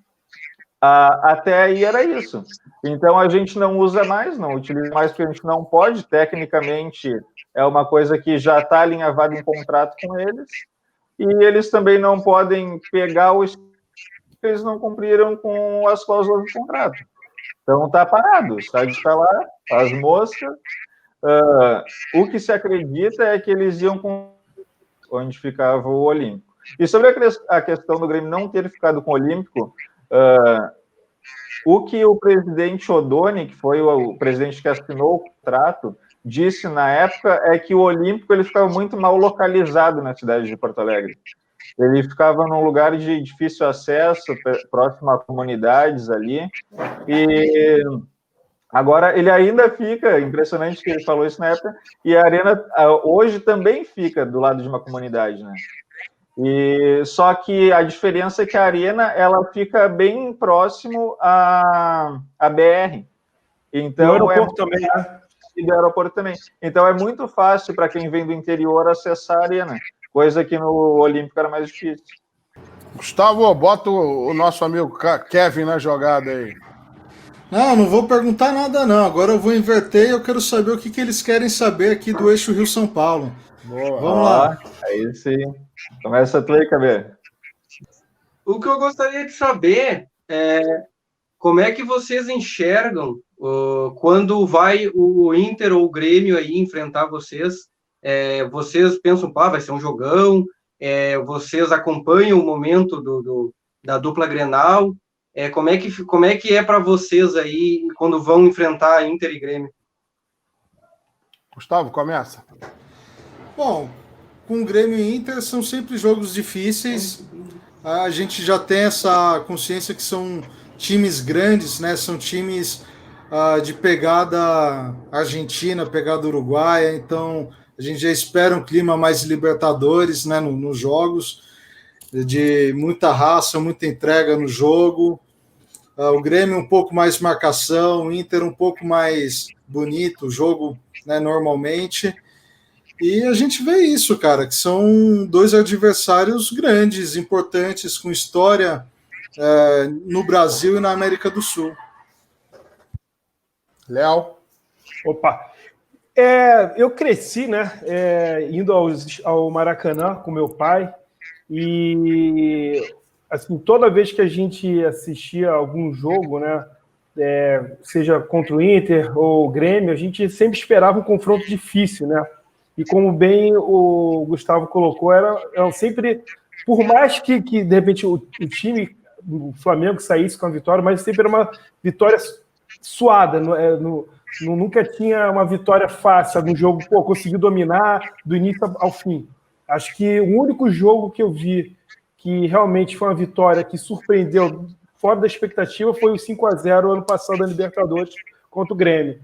Speaker 2: até aí era isso. Então, a gente não usa mais, não utiliza mais, porque a gente não pode. Tecnicamente, é uma coisa que já está alinhavada em contrato com eles. E eles também não podem pegar eles não cumpriram com as cláusulas do contrato. Então está parado, o estádio está lá, as moscas. O que se acredita é que eles iam com onde ficava o Olímpico. E sobre a questão do Grêmio não ter ficado com o Olímpico, o que o presidente Odoni, que foi o presidente que assinou o contrato, disse na época é que o Olímpico ele ficava muito mal localizado na cidade de Porto Alegre. Ele ficava num lugar de difícil acesso, próximo a comunidades ali, e agora ele ainda fica, impressionante que ele falou isso na época, e a Arena hoje também fica do lado de uma comunidade, né? Só que a diferença é que a Arena, ela fica bem próximo à BR. Então,
Speaker 5: do aeroporto também, né?
Speaker 2: E do aeroporto também. Então, é muito fácil para quem vem do interior acessar a Arena. Coisa que no Olímpico era mais difícil.
Speaker 1: Gustavo, bota o nosso amigo Kevin na jogada aí.
Speaker 4: Não vou perguntar nada, não. Agora eu vou inverter e eu quero saber o que eles querem saber aqui do eixo Rio-São Paulo.
Speaker 1: Boa.
Speaker 4: Vamos lá.
Speaker 2: Aí sim. Começa a tua aí, Cabê.
Speaker 6: O que eu gostaria de saber é como é que vocês enxergam quando vai o Inter ou o Grêmio aí enfrentar vocês. Vocês pensam, vai ser um jogão, vocês acompanham o momento da dupla Grenal, como é que é para vocês aí quando vão enfrentar Inter e Grêmio?
Speaker 1: Gustavo, começa.
Speaker 4: Bom, com o Grêmio e Inter são sempre jogos difíceis, a gente já tem essa consciência que são times grandes, né? São times de pegada argentina, pegada uruguaia, então a gente já espera um clima mais Libertadores, né, nos jogos, de muita raça, muita entrega no jogo. O Grêmio um pouco mais marcação, o Inter um pouco mais bonito, o jogo, né, normalmente. E a gente vê isso, cara, que são dois adversários grandes, importantes, com história no Brasil e na América do Sul.
Speaker 1: Léo?
Speaker 5: Opa! Eu cresci, né, indo ao Maracanã com meu pai e, assim, toda vez que a gente assistia algum jogo, né, seja contra o Inter ou o Grêmio, a gente sempre esperava um confronto difícil, né? E como bem o Gustavo colocou, era sempre, por mais que de repente o time, o Flamengo, saísse com a vitória, mas sempre era uma vitória suada, nunca tinha uma vitória fácil, algum jogo, conseguiu dominar do início ao fim. Acho que o único jogo que eu vi que realmente foi uma vitória que surpreendeu fora da expectativa foi o 5-0 ano passado da Libertadores contra o Grêmio.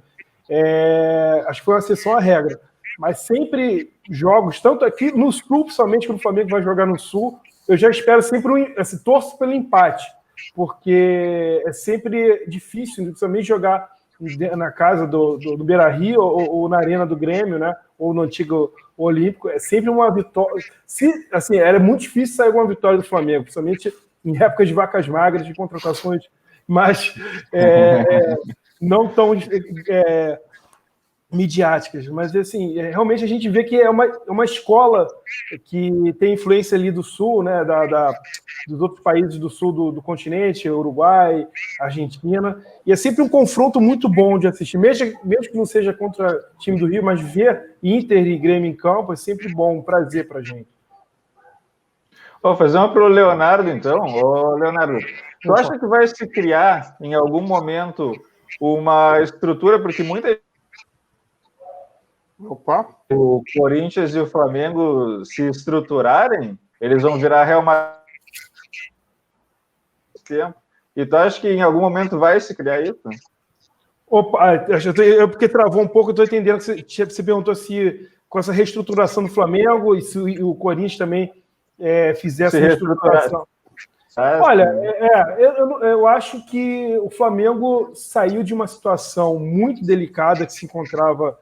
Speaker 5: Acho que foi uma exceção à regra. mas sempre jogos, tanto aqui no Sul, principalmente quando o Flamengo vai jogar no Sul, eu já espero sempre, torço pelo empate, porque é sempre difícil, principalmente jogar na casa do Beira-Rio ou na arena do Grêmio, né? Ou no antigo Olímpico, é sempre uma vitória. Assim, era muito difícil sair uma vitória do Flamengo, principalmente em épocas de vacas magras, de contratações, mas não tão midiáticas. Mas, assim, realmente a gente vê que é uma escola que tem influência ali do Sul, né, dos outros países do Sul do continente, Uruguai, Argentina, e é sempre um confronto muito bom de assistir, mesmo que não seja contra o time do Rio, mas ver Inter e Grêmio em campo é sempre bom, um prazer pra gente.
Speaker 2: Vou fazer uma para o Leonardo, então. Ô, Leonardo, tu acha que vai se criar, em algum momento, uma estrutura, porque o Corinthians e o Flamengo se estruturarem, eles vão virar Real Madrid. E tu acha que em algum momento vai se criar isso?
Speaker 5: Opa, porque travou um pouco, eu estou entendendo que você perguntou se com essa reestruturação do Flamengo e se o Corinthians também fizesse essa reestruturação. Olha, eu acho que o Flamengo saiu de uma situação muito delicada que se encontrava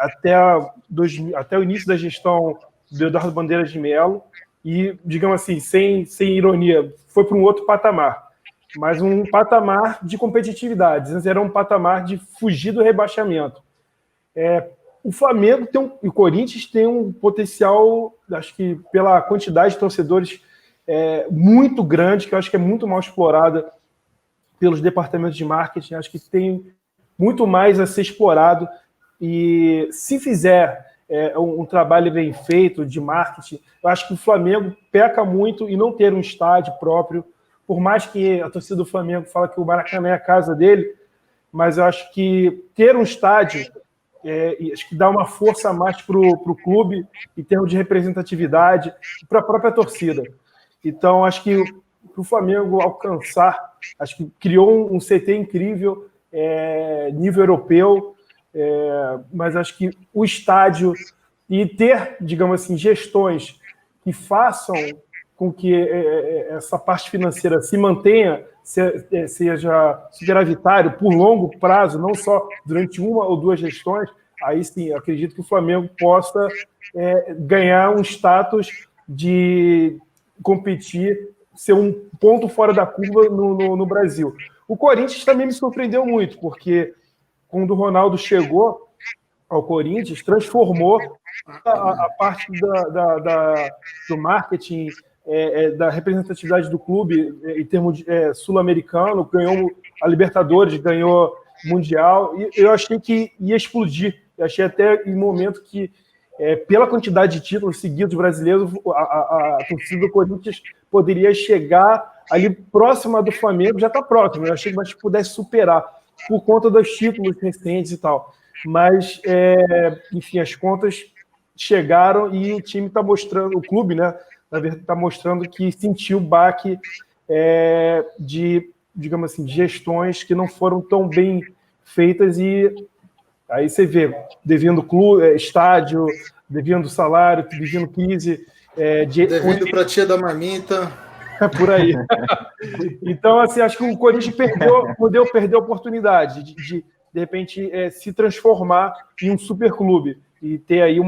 Speaker 5: até o início da gestão do Eduardo Bandeira de Mello e, digamos assim, sem ironia, foi para um outro patamar, mas um patamar de competitividade. Antes era um patamar de fugir do rebaixamento. O Flamengo e o Corinthians tem um potencial, acho que pela quantidade de torcedores muito grande, que eu acho que é muito mal explorada pelos departamentos de marketing. Acho que tem muito mais a ser explorado e se fizer um trabalho bem feito de marketing, eu acho que o Flamengo peca muito em não ter um estádio próprio, por mais que a torcida do Flamengo fala que o Maracanã é a casa dele, mas eu acho que ter um estádio acho que dá uma força a mais para o clube em termos de representatividade e para a própria torcida. Então, acho que para o Flamengo alcançar, acho que criou um CT incrível, nível europeu, mas acho que o estádio e ter, digamos assim, gestões que façam com que essa parte financeira se mantenha, seja superavitário por longo prazo, não só durante uma ou duas gestões, aí sim, acredito que o Flamengo possa ganhar um status de competir, ser um ponto fora da curva no Brasil. O Corinthians também me surpreendeu muito, porque quando o Ronaldo chegou ao Corinthians, transformou a parte do marketing, da representatividade do clube em termos sul-americano, ganhou a Libertadores, ganhou Mundial, e eu achei que ia explodir. Eu achei até em momento que, pela quantidade de títulos seguidos brasileiros, a torcida do Corinthians poderia chegar ali próxima do Flamengo, já está próximo, eu achei que pudesse superar, por conta dos títulos recentes e tal. Mas, enfim, as contas chegaram e o time está mostrando, o clube, né, na verdade, está mostrando que sentiu o baque de, digamos assim, de gestões que não foram tão bem feitas, e aí você vê, devendo estádio, devendo salário, devendo crise.
Speaker 4: Devendo para a tia da marmita.
Speaker 5: Por aí. Então, assim, acho que o Corinthians perdeu a oportunidade de repente, se transformar em um superclube e ter aí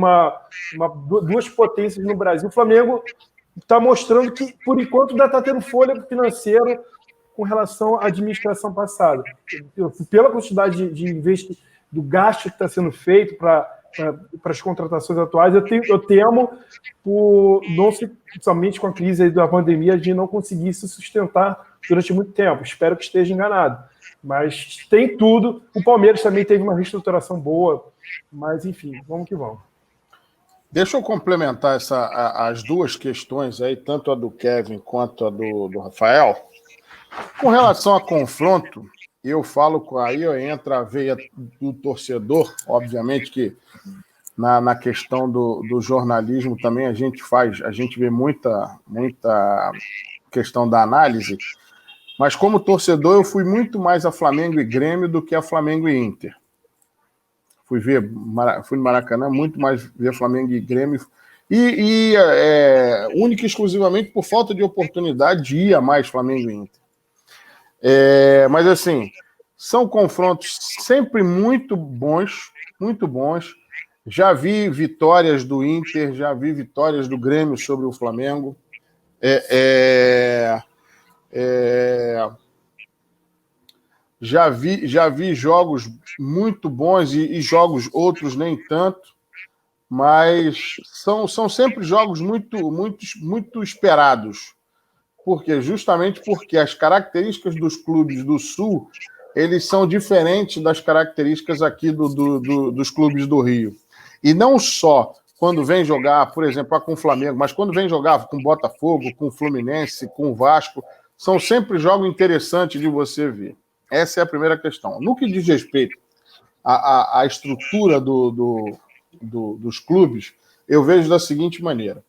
Speaker 5: duas potências no Brasil. O Flamengo está mostrando que, por enquanto, ainda está tendo fôlego financeiro com relação à administração passada. Pela quantidade de investimento, do gasto que está sendo feito para as contratações atuais, eu temo, principalmente com a crise da pandemia, de não conseguir se sustentar durante muito tempo. Espero que esteja enganado. Mas tem tudo. O Palmeiras também teve uma reestruturação boa. Mas, enfim, vamos que vamos.
Speaker 1: Deixa eu complementar as duas questões aí, tanto a do Kevin quanto a do Rafael. Com relação a confronto, eu falo, aí entra a veia do torcedor, obviamente que na questão do jornalismo também a gente vê muita questão da análise, mas como torcedor eu fui muito mais a Flamengo e Grêmio do que a Flamengo e Inter. fui no Maracanã, muito mais ver Flamengo e Grêmio, única e exclusivamente por falta de oportunidade de ir a mais Flamengo e Inter. Mas, assim, são confrontos sempre muito bons, muito bons. Já vi vitórias do Inter, já vi vitórias do Grêmio sobre o Flamengo. Já vi jogos muito bons e jogos outros nem tanto, mas são sempre jogos muito esperados. Por quê? Justamente porque as características dos clubes do Sul, eles são diferentes das características aqui dos clubes do Rio. E não só quando vem jogar, por exemplo, com o Flamengo, mas quando vem jogar com o Botafogo, com o Fluminense, com o Vasco, são sempre jogos interessantes de você ver. Essa é a primeira questão. No que diz respeito à estrutura dos clubes, eu vejo da seguinte maneira.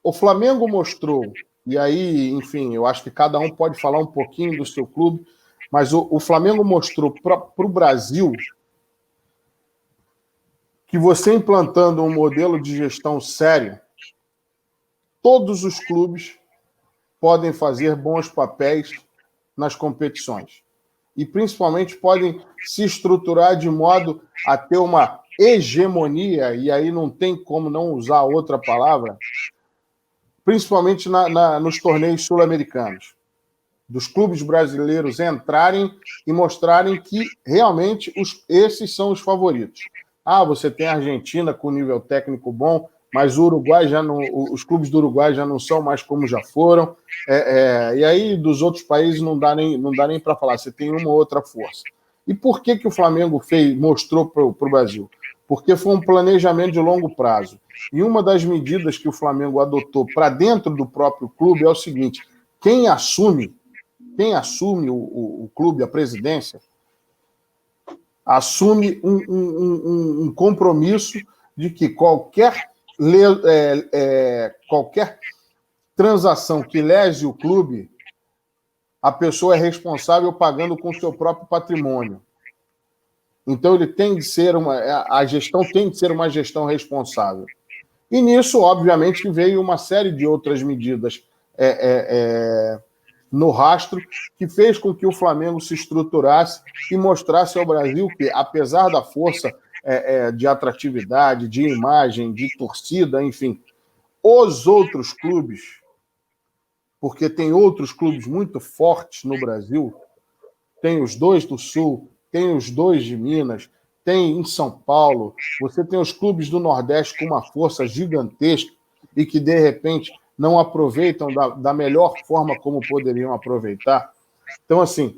Speaker 1: O Flamengo mostrou, e aí, enfim, eu acho que cada um pode falar um pouquinho do seu clube, mas o Flamengo mostrou para o Brasil que você implantando um modelo de gestão sério, todos os clubes podem fazer bons papéis nas competições. E, principalmente, podem se estruturar de modo a ter uma hegemonia, e aí não tem como não usar outra palavra, principalmente nos torneios sul-americanos. Dos clubes brasileiros entrarem e mostrarem que realmente esses são os favoritos. Você tem a Argentina com nível técnico bom, mas o Uruguai os clubes do Uruguai já não são mais como já foram. E aí, dos outros países, não dá nem para falar. Você tem uma ou outra força. E por que o Flamengo mostrou para o Brasil? Porque foi um planejamento de longo prazo. E uma das medidas que o Flamengo adotou para dentro do próprio clube é o seguinte: quem assume o clube, a presidência, assume um compromisso de que qualquer transação que lese o clube, a pessoa é responsável pagando com o seu próprio patrimônio. Então, ele tem de ser a gestão tem de ser uma gestão responsável. E nisso, obviamente, que veio uma série de outras medidas no rastro, que fez com que o Flamengo se estruturasse e mostrasse ao Brasil que, apesar da força de atratividade, de imagem, de torcida, enfim, os outros clubes, porque tem outros clubes muito fortes no Brasil, tem os 2 do Sul, tem os 2 de Minas, tem em São Paulo, você tem os clubes do Nordeste com uma força gigantesca e que, de repente, não aproveitam da melhor forma como poderiam aproveitar. Então, assim,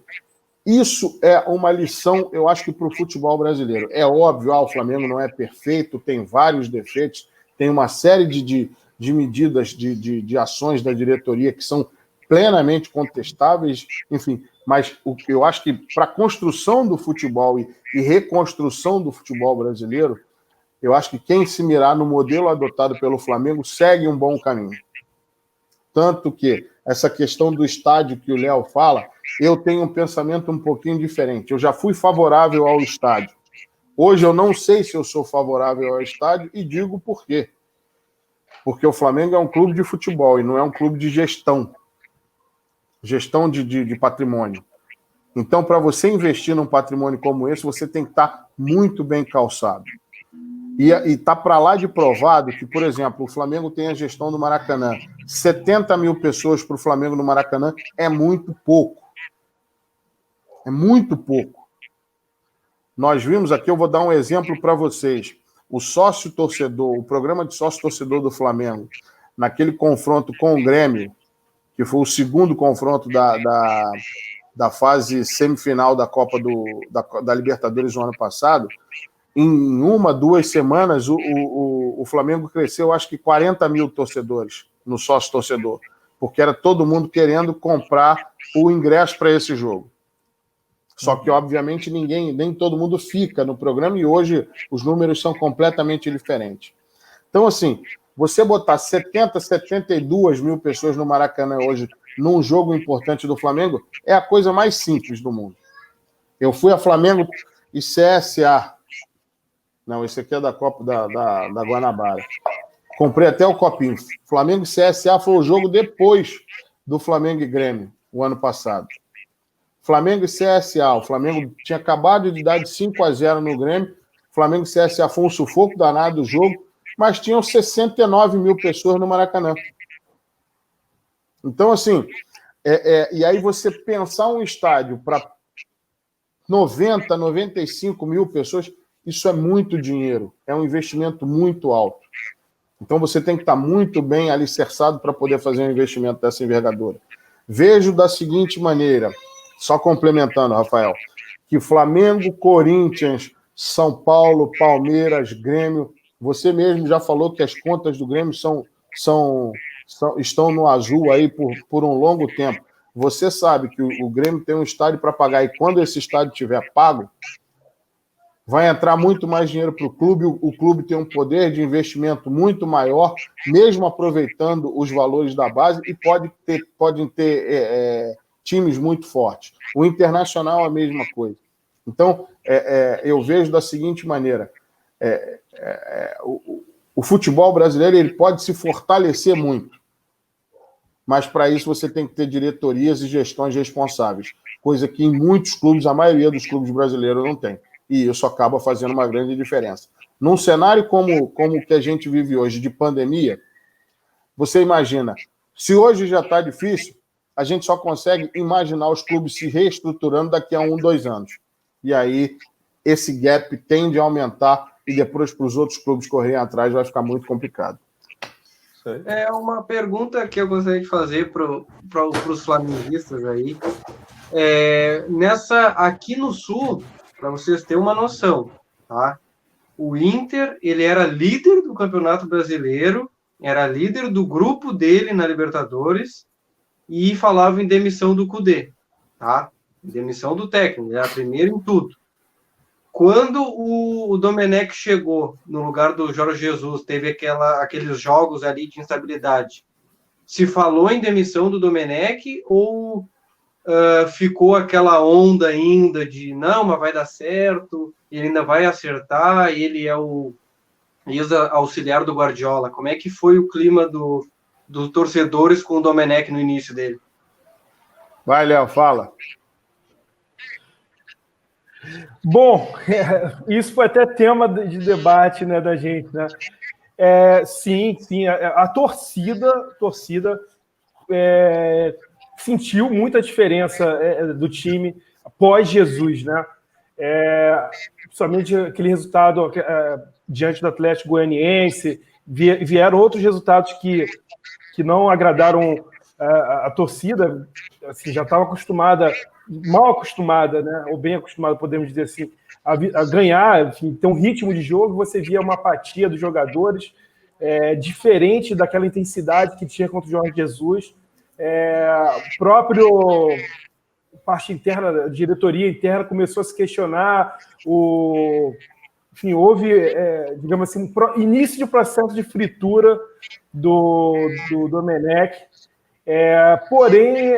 Speaker 1: isso é uma lição, eu acho que para o futebol brasileiro. É óbvio, o Flamengo não é perfeito, tem vários defeitos, tem uma série de medidas, de ações da diretoria que são plenamente contestáveis, enfim, mas eu acho que para a construção do futebol e reconstrução do futebol brasileiro, eu acho que quem se mirar no modelo adotado pelo Flamengo segue um bom caminho. Tanto que essa questão do estádio que o Léo fala, eu tenho um pensamento um pouquinho diferente. Eu já fui favorável ao estádio. Hoje eu não sei se eu sou favorável ao estádio e digo por quê. Porque o Flamengo é um clube de futebol e não é um clube de gestão. Gestão de patrimônio. Então, para você investir num patrimônio como esse, você tem que estar muito bem calçado. E está para lá de provado que, por exemplo, o Flamengo tem a gestão do Maracanã. 70 mil pessoas para o Flamengo no Maracanã é muito pouco. É muito pouco. Nós vimos aqui, eu vou dar um exemplo para vocês. O sócio-torcedor, o programa de sócio-torcedor do Flamengo, naquele confronto com o Grêmio, que foi o segundo confronto da fase semifinal da Copa da Libertadores do ano passado, em 1-2 semanas, o Flamengo cresceu, acho que 40 mil torcedores no sócio-torcedor, porque era todo mundo querendo comprar o ingresso para esse jogo. Só que, obviamente, nem todo mundo fica no programa e hoje os números são completamente diferentes. Então, assim, você botar 72 mil pessoas no Maracanã hoje num jogo importante do Flamengo é a coisa mais simples do mundo. Eu fui a Flamengo e CSA. Não, esse aqui é da Copa da Guanabara. Comprei até o copinho. Flamengo e CSA foi o jogo depois do Flamengo e Grêmio, o ano passado. Flamengo e CSA. O Flamengo tinha acabado de dar de 5-0 no Grêmio. Flamengo e CSA foi um sufoco danado do jogo, mas tinham 69 mil pessoas no Maracanã. Então, assim, e aí você pensar um estádio para 90, 95 mil pessoas, isso é muito dinheiro, é um investimento muito alto. Então você tem que estar muito bem alicerçado para poder fazer um investimento dessa envergadura. Vejo da seguinte maneira, só complementando, Rafael, que Flamengo, Corinthians, São Paulo, Palmeiras, Grêmio, você mesmo já falou que as contas do Grêmio estão no azul aí por um longo tempo. Você sabe que o Grêmio tem um estádio para pagar, e quando esse estádio estiver pago, vai entrar muito mais dinheiro para o clube tem um poder de investimento muito maior, mesmo aproveitando os valores da base, e podem ter times muito fortes. O Internacional é a mesma coisa. Então, eu vejo da seguinte maneira, o futebol brasileiro ele pode se fortalecer muito, mas para isso você tem que ter diretorias e gestões responsáveis, coisa que em muitos clubes, a maioria dos clubes brasileiros não tem. E isso acaba fazendo uma grande diferença. Num cenário como o que a gente vive hoje, de pandemia, você imagina, se hoje já está difícil, a gente só consegue imaginar os clubes se reestruturando daqui a 1, 2 anos. E aí, esse gap tende a aumentar e depois para os outros clubes correrem atrás vai ficar muito complicado.
Speaker 6: É uma pergunta que eu gostaria de fazer para os flamenguistas aí. Aqui no Sul, para vocês terem uma noção, tá? O Inter, ele era líder do Campeonato Brasileiro, era líder do grupo dele na Libertadores e falava em demissão do Cudê, tá? Demissão do técnico, ele era primeiro em tudo. Quando o Domenech chegou no lugar do Jorge Jesus, teve aqueles jogos ali de instabilidade, se falou em demissão do Domenech ou ficou aquela onda ainda de não, mas vai dar certo, ele ainda vai acertar, ele é o ex-auxiliar do Guardiola? Como é que foi o clima dos torcedores com o Domenech no início dele?
Speaker 1: Vai, Léo, fala.
Speaker 5: Bom, isso foi até tema de debate, né, da gente, né? Sim, a torcida sentiu muita diferença do time após Jesus, né? Principalmente aquele resultado diante do Atlético Goianiense, vieram outros resultados que não agradaram a torcida, assim, já estava mal acostumada, né? Ou bem acostumada, podemos dizer assim, a ganhar, enfim, ter um ritmo de jogo. Você via uma apatia dos jogadores, diferente daquela intensidade que tinha contra o Jorge Jesus. O próprio parte interna, a diretoria interna começou a se questionar, enfim, houve, digamos assim, início de processo de fritura do Domenech. Porém,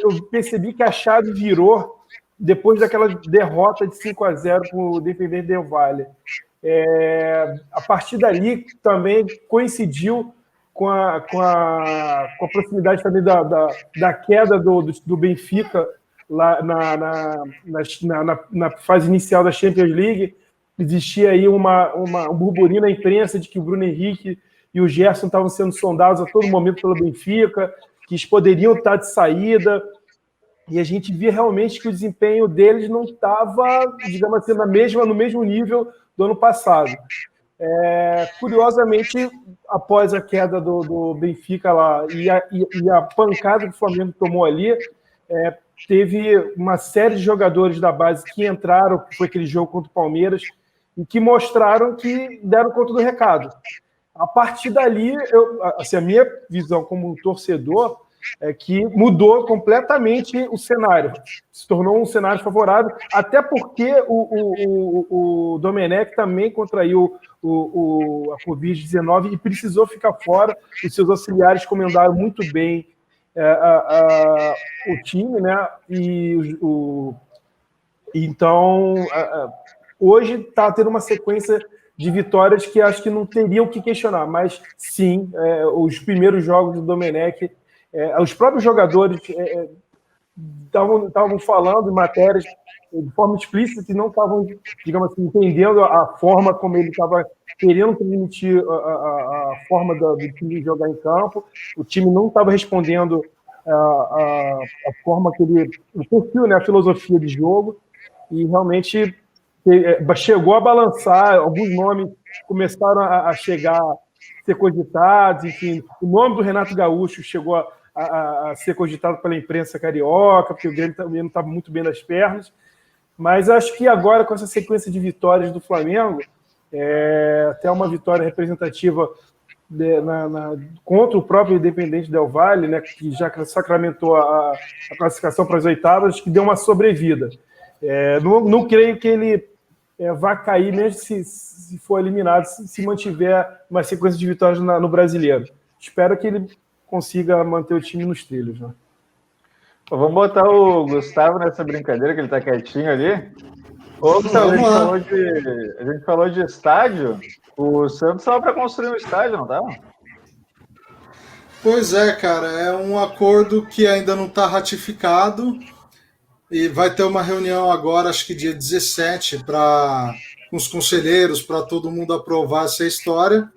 Speaker 5: eu percebi que a chave virou depois daquela derrota de 5-0 para o Independente Del Valle. A partir dali também coincidiu com a proximidade também da queda do Benfica lá na fase inicial da Champions League. Existia aí um burburinho na imprensa de que o Bruno Henrique e o Gerson estavam sendo sondados a todo momento pelo Benfica, que eles poderiam estar de saída, e a gente via realmente que o desempenho deles não estava, digamos assim, no mesmo nível do ano passado. Curiosamente, após a queda do Benfica lá e a pancada que o Flamengo tomou ali, teve uma série de jogadores da base que entraram, que foi aquele jogo contra o Palmeiras, e que mostraram que deram conta do recado. A partir dali, a minha visão como torcedor é que mudou completamente o cenário. Se tornou um cenário favorável, até porque o Domenech também contraiu a Covid-19 e precisou ficar fora. Os seus auxiliares comandaram muito bem o time, né? E Então, hoje está tendo uma sequência de vitórias que acho que não teriam o que questionar, mas sim, os primeiros jogos do Domenech, os próprios jogadores estavam falando em matérias de forma explícita que não estavam, digamos assim, entendendo a forma como ele estava querendo transmitir a forma do time jogar em campo. O time não estava respondendo a forma que ele... o perfil, né, a filosofia de jogo, e realmente chegou a balançar, alguns nomes começaram a chegar, a ser cogitados, enfim, o nome do Renato Gaúcho chegou a ser cogitado pela imprensa carioca, porque o Grêmio também não estava muito bem nas pernas, mas acho que agora, com essa sequência de vitórias do Flamengo, até uma vitória representativa contra o próprio Independente Del Valle, né, que já sacramentou a classificação para as oitavas, que deu uma sobrevida. Não creio que ele vá cair, mesmo se for eliminado, se mantiver uma sequência de vitórias no Brasileiro. Espero que ele consiga manter o time nos trilhos, né?
Speaker 2: Vamos botar o Gustavo nessa brincadeira, que ele está quietinho ali. Ô, Gustavo, a gente falou de estádio. O Santos estava para construir um estádio, não estava?
Speaker 4: Pois é, cara. É um acordo que ainda não está ratificado. E vai ter uma reunião agora, acho que dia 17, com os conselheiros, para todo mundo aprovar essa história.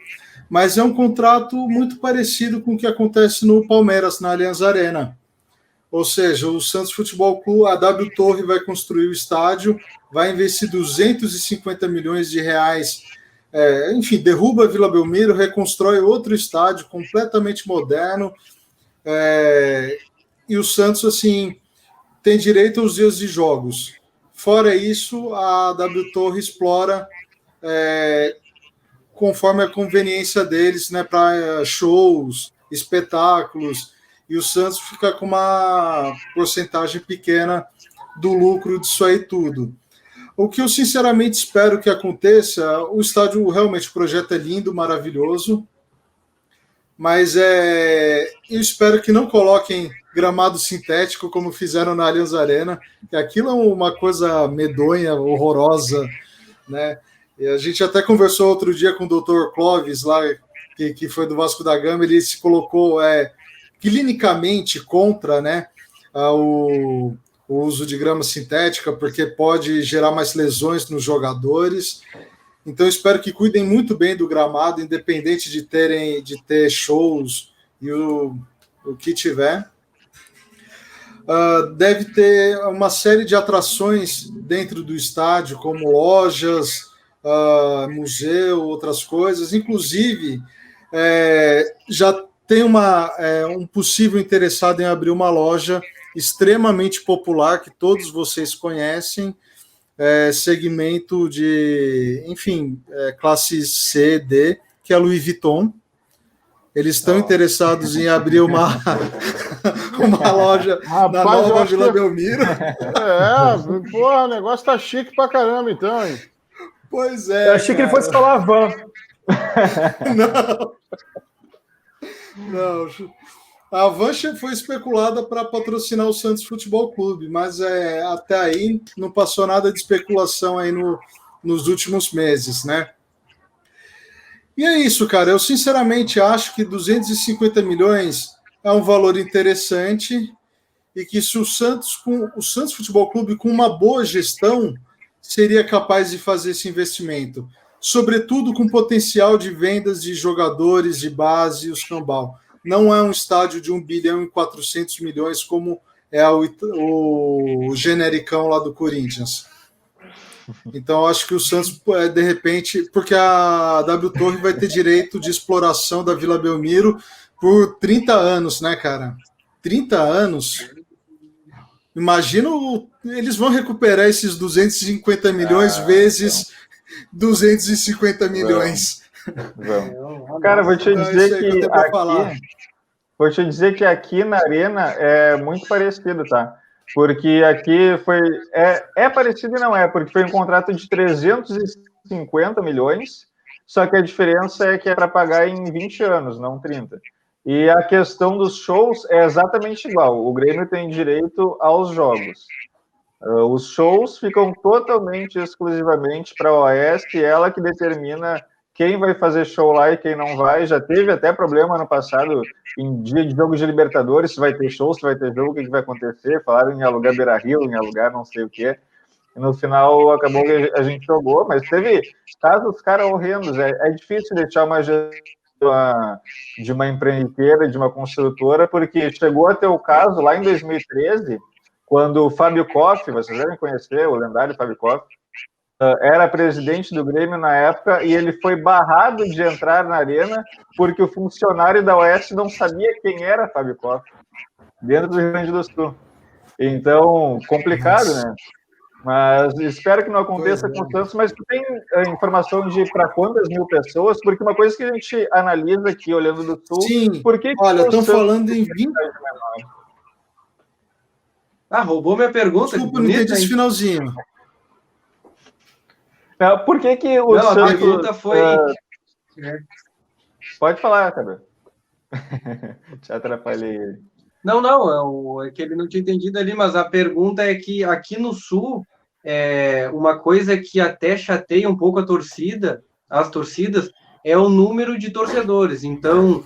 Speaker 4: Mas é um contrato muito parecido com o que acontece no Palmeiras, na Allianz Arena. Ou seja, o Santos Futebol Clube, a W Torre vai construir o estádio, vai investir 250 milhões de reais, enfim, derruba a Vila Belmiro, reconstrói outro estádio completamente moderno, e o Santos, assim, tem direito aos dias de jogos. Fora isso, a W Torre explora conforme a conveniência deles, né, para shows, espetáculos, e o Santos fica com uma porcentagem pequena do lucro disso aí tudo. O que eu sinceramente espero que aconteça, o estádio, realmente, o projeto é lindo, maravilhoso, mas eu espero que não coloquem gramado sintético como fizeram na Allianz Arena, que aquilo é uma coisa medonha, horrorosa, né? E a gente até conversou outro dia com o Dr. Clóvis, lá, que foi do Vasco da Gama, ele se colocou clinicamente contra, né, o uso de grama sintética, porque pode gerar mais lesões nos jogadores. Então, espero que cuidem muito bem do gramado, independente de ter shows e o que tiver. Deve ter uma série de atrações dentro do estádio, como lojas, museu, outras coisas. Inclusive, já tem um possível interessado em abrir uma loja extremamente popular, que todos vocês conhecem, segmento de, enfim, classe C, D, que é a Louis Vuitton. Eles estão interessados em abrir uma loja na nova Vila Belmiro.
Speaker 1: Porra, o negócio tá chique pra caramba, então, hein?
Speaker 4: Pois é.
Speaker 5: Eu achei que ele fosse falar a van.
Speaker 4: Não. A Avancha foi especulada para patrocinar o Santos Futebol Clube, mas até aí não passou nada de especulação aí nos últimos meses, né? E é isso, cara. Eu sinceramente acho que 250 milhões é um valor interessante e que se o Santos Futebol Clube, com uma boa gestão, seria capaz de fazer esse investimento, sobretudo com potencial de vendas de jogadores de base e os cambal. Não é um estádio de 1 bilhão e 400 milhões como é o genericão lá do Corinthians. Então, acho que o Santos, de repente, porque a W Torre vai ter direito de exploração da Vila Belmiro por 30 anos, né, cara? 30 anos. Imagina, eles vão recuperar esses 250 milhões vezes 250 milhões.
Speaker 2: Cara, vou te dizer que aqui na Arena é muito parecido, tá? Porque aqui é parecido e não é, porque foi um contrato de 350 milhões, só que a diferença é que é para pagar em 20 anos, não 30. E a questão dos shows é exatamente igual. O Grêmio tem direito aos jogos. Os shows ficam totalmente, exclusivamente para a OAS, e ela que determina quem vai fazer show lá e quem não vai. Já teve até problema no passado, em dia de jogos de Libertadores, se vai ter show, se vai ter jogo, o que vai acontecer. Falaram em alugar Beira-Rio, em alugar não sei o quê. E no final acabou que a gente jogou, mas teve casos, cara, horrendos. É difícil deixar uma gestão de uma empreiteira, de uma construtora, porque chegou a ter o caso lá em 2013, quando o Fábio Koff, vocês devem conhecer, o lendário Fábio Koff, era presidente do Grêmio na época, e ele foi barrado de entrar na arena porque o funcionário da Oeste não sabia quem era Fábio Koff, dentro do Rio Grande do Sul. Então, complicado, né? Mas espero que não aconteça com o Santos, mas tu tem informação de para quantas mil pessoas? Porque uma coisa que a gente analisa aqui, olhando do Sul...
Speaker 4: Sim,
Speaker 2: por que
Speaker 4: olha, estão falando em 20...
Speaker 6: roubou minha pergunta.
Speaker 4: Desculpa, não entendi esse finalzinho.
Speaker 2: Por que o Santos...
Speaker 6: A pergunta foi...
Speaker 2: Pode falar, cara. Te atrapalhei.
Speaker 6: Não, é que ele não tinha entendido ali, mas a pergunta é que aqui no Sul, uma coisa que até chateia um pouco as torcidas, é o número de torcedores. Então,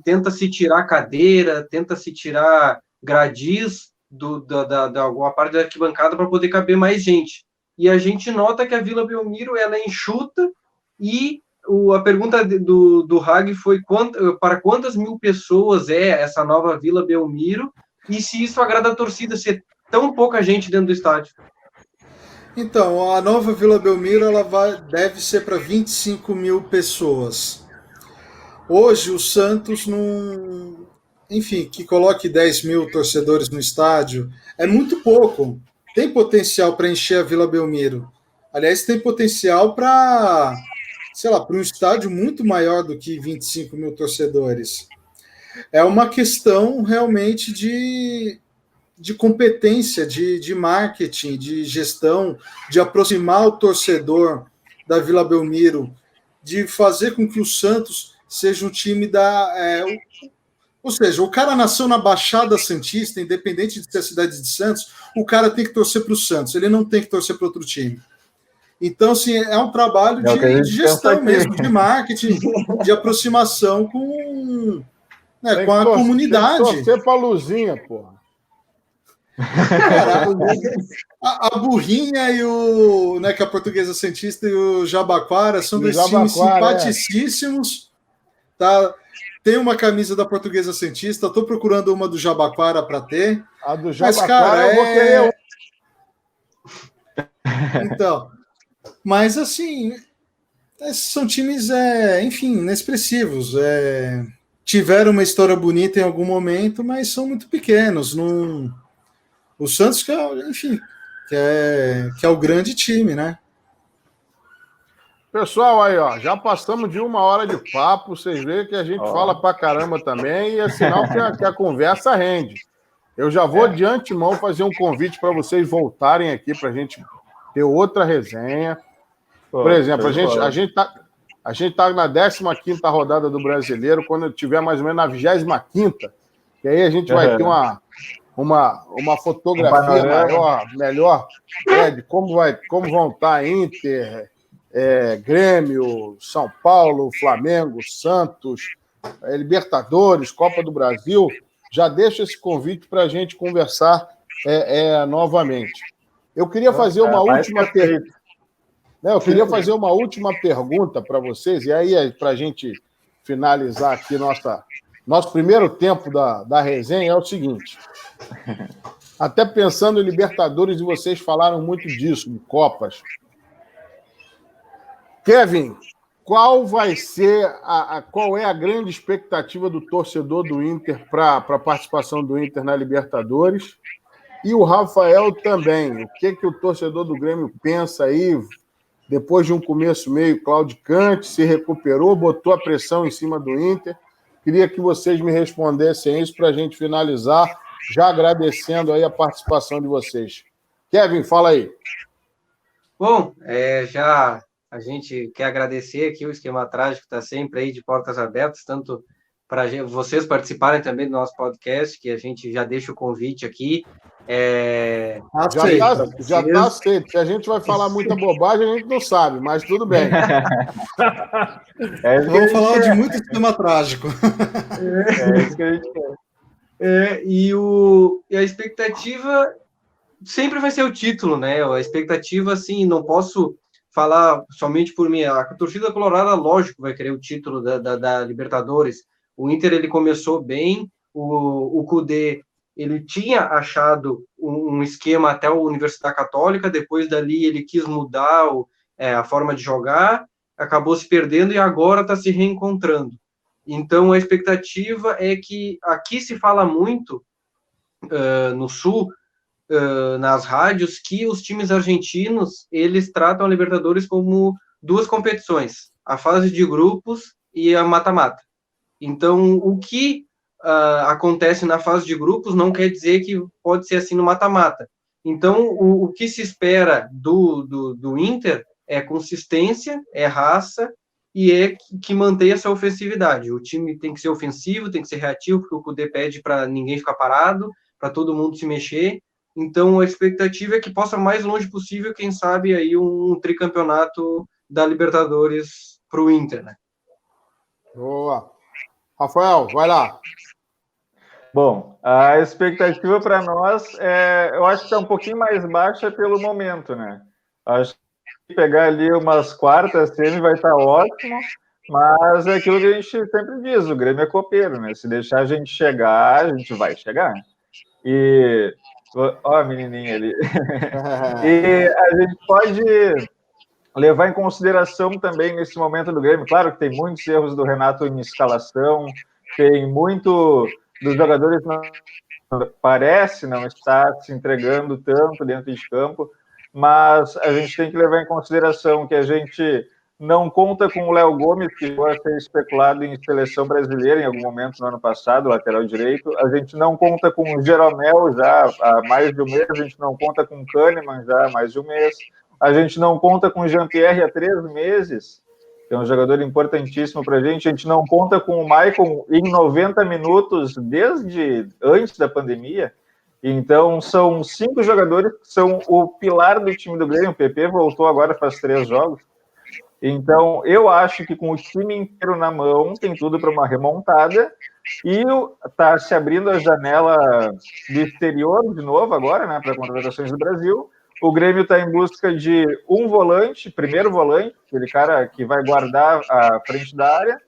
Speaker 6: tenta-se tirar cadeira, tenta-se tirar gradis da alguma parte da arquibancada para poder caber mais gente. E a gente nota que a Vila Belmiro ela é enxuta, e a pergunta do Hag foi para quantas mil pessoas é essa nova Vila Belmiro, e se isso agrada a torcida ser tão pouca gente dentro do estádio.
Speaker 4: Então, a nova Vila Belmiro deve ser para 25 mil pessoas. Hoje o Santos não... Enfim, que coloque 10 mil torcedores no estádio é muito pouco. Tem potencial para encher a Vila Belmiro. Aliás, tem potencial para, sei lá, para um estádio muito maior do que 25 mil torcedores. É uma questão realmente de competência, de marketing, de gestão, de aproximar o torcedor da Vila Belmiro, de fazer com que o Santos seja um time ou seja, o cara nasceu na Baixada Santista, independente de ser a cidade de Santos, o cara tem que torcer para o Santos, ele não tem que torcer para outro time. Então, assim, é um trabalho de gestão mesmo, de marketing, de aproximação com a comunidade.
Speaker 1: Tem que torcer para a Luzinha, porra.
Speaker 4: Cara, a Burrinha e que é a Portuguesa Santista, e o Jabaquara são dois times simpaticíssimos. Tá? Tem uma camisa da Portuguesa Santista, estou procurando uma do Jabaquara para ter.
Speaker 1: A do Jabaquara eu vou querer.
Speaker 4: Então, mas assim, são times, enfim, inexpressivos. Tiveram uma história bonita em algum momento, mas são muito pequenos. O Santos, que é o grande time, né?
Speaker 1: Pessoal, aí, ó, já passamos de 1 hora de papo, vocês veem que a gente fala pra caramba também, e é sinal que a conversa rende. Eu já vou de antemão fazer um convite para vocês voltarem aqui para a gente ter outra resenha. Por exemplo, a gente tá na 15ª rodada do Brasileiro, quando tiver mais ou menos na 25ª, que aí a gente vai ter uma fotografia melhor de como vão estar Inter, Grêmio, São Paulo, Flamengo, Santos, Libertadores, Copa do Brasil. Já deixo esse convite para a gente conversar novamente. Eu queria fazer uma última pergunta. Eu queria fazer uma última pergunta para vocês, e aí, para a gente finalizar aqui nosso primeiro tempo da resenha, é o seguinte. Até pensando em Libertadores, e vocês falaram muito disso, de Copas. Kevin, qual é a grande expectativa do torcedor do Inter para a participação do Inter na Libertadores? E o Rafael também. O que o torcedor do Grêmio pensa aí, depois de um começo meio claudicante, se recuperou, botou a pressão em cima do Inter? Queria que vocês me respondessem isso para a gente finalizar, já agradecendo aí a participação de vocês. Kevin, fala aí.
Speaker 6: Bom, já a gente quer agradecer aqui o Esquema Trágico, está sempre aí de portas abertas, tanto para vocês participarem também do nosso podcast, que a gente já deixa o convite aqui.
Speaker 1: Já está aceito. Se a gente vai falar muita bobagem, a gente não sabe, mas tudo bem.
Speaker 4: Vamos falar de muito tema trágico.
Speaker 2: Isso que a gente quer.
Speaker 6: E a expectativa sempre vai ser o título, né? A expectativa, assim, não posso falar somente por mim. A torcida colorada, lógico, vai querer o título da Libertadores. O Inter, ele começou bem, o Kudê, ele tinha achado um esquema até a Universidade Católica, depois dali ele quis mudar a forma de jogar, acabou se perdendo e agora está se reencontrando. Então, a expectativa é que aqui se fala muito, no Sul, nas rádios, que os times argentinos, eles tratam a Libertadores como duas competições, a fase de grupos e a mata-mata. Então, o que acontece na fase de grupos não quer dizer que pode ser assim no mata-mata. Então, o que se espera do Inter é consistência, é raça e é que mantenha essa ofensividade. O time tem que ser ofensivo, tem que ser reativo, porque o Kudê pede para ninguém ficar parado, para todo mundo se mexer. Então, a expectativa é que possa mais longe possível, quem sabe, aí um tricampeonato da Libertadores para o Inter, né?
Speaker 1: Boa. Rafael, vai lá.
Speaker 2: Bom, a expectativa para nós, eu acho que está um pouquinho mais baixa pelo momento, né? Acho que pegar ali umas quartas, semi vai estar ótimo, mas é aquilo que a gente sempre diz, o Grêmio é copeiro, né? Se deixar a gente chegar, a gente vai chegar. E... Ó a menininha ali. E a gente pode levar em consideração também nesse momento do Grêmio, claro que tem muitos erros do Renato em escalação, tem muito dos jogadores parece não estar se entregando tanto dentro de campo, mas a gente tem que levar em consideração que a gente não conta com o Léo Gomes, que vai ser especulado em seleção brasileira em algum momento no ano passado, lateral direito. A gente não conta com o Jeromel já há mais de um mês, a gente não conta com o Kahneman já há mais de um mês, a gente não conta com o Jean-Pierre há 3 meses, que é um jogador importantíssimo para a gente não conta com o Maicon em 90 minutos desde antes da pandemia. Então, são 5 jogadores que são o pilar do time do Grêmio. O PP voltou agora faz 3 jogos. Então, eu acho que com o time inteiro na mão, tem tudo para uma remontada. E está se abrindo a janela do exterior de novo agora, né, para contratações do Brasil. O Grêmio está em busca de um volante, primeiro volante, aquele cara que vai guardar a frente da área,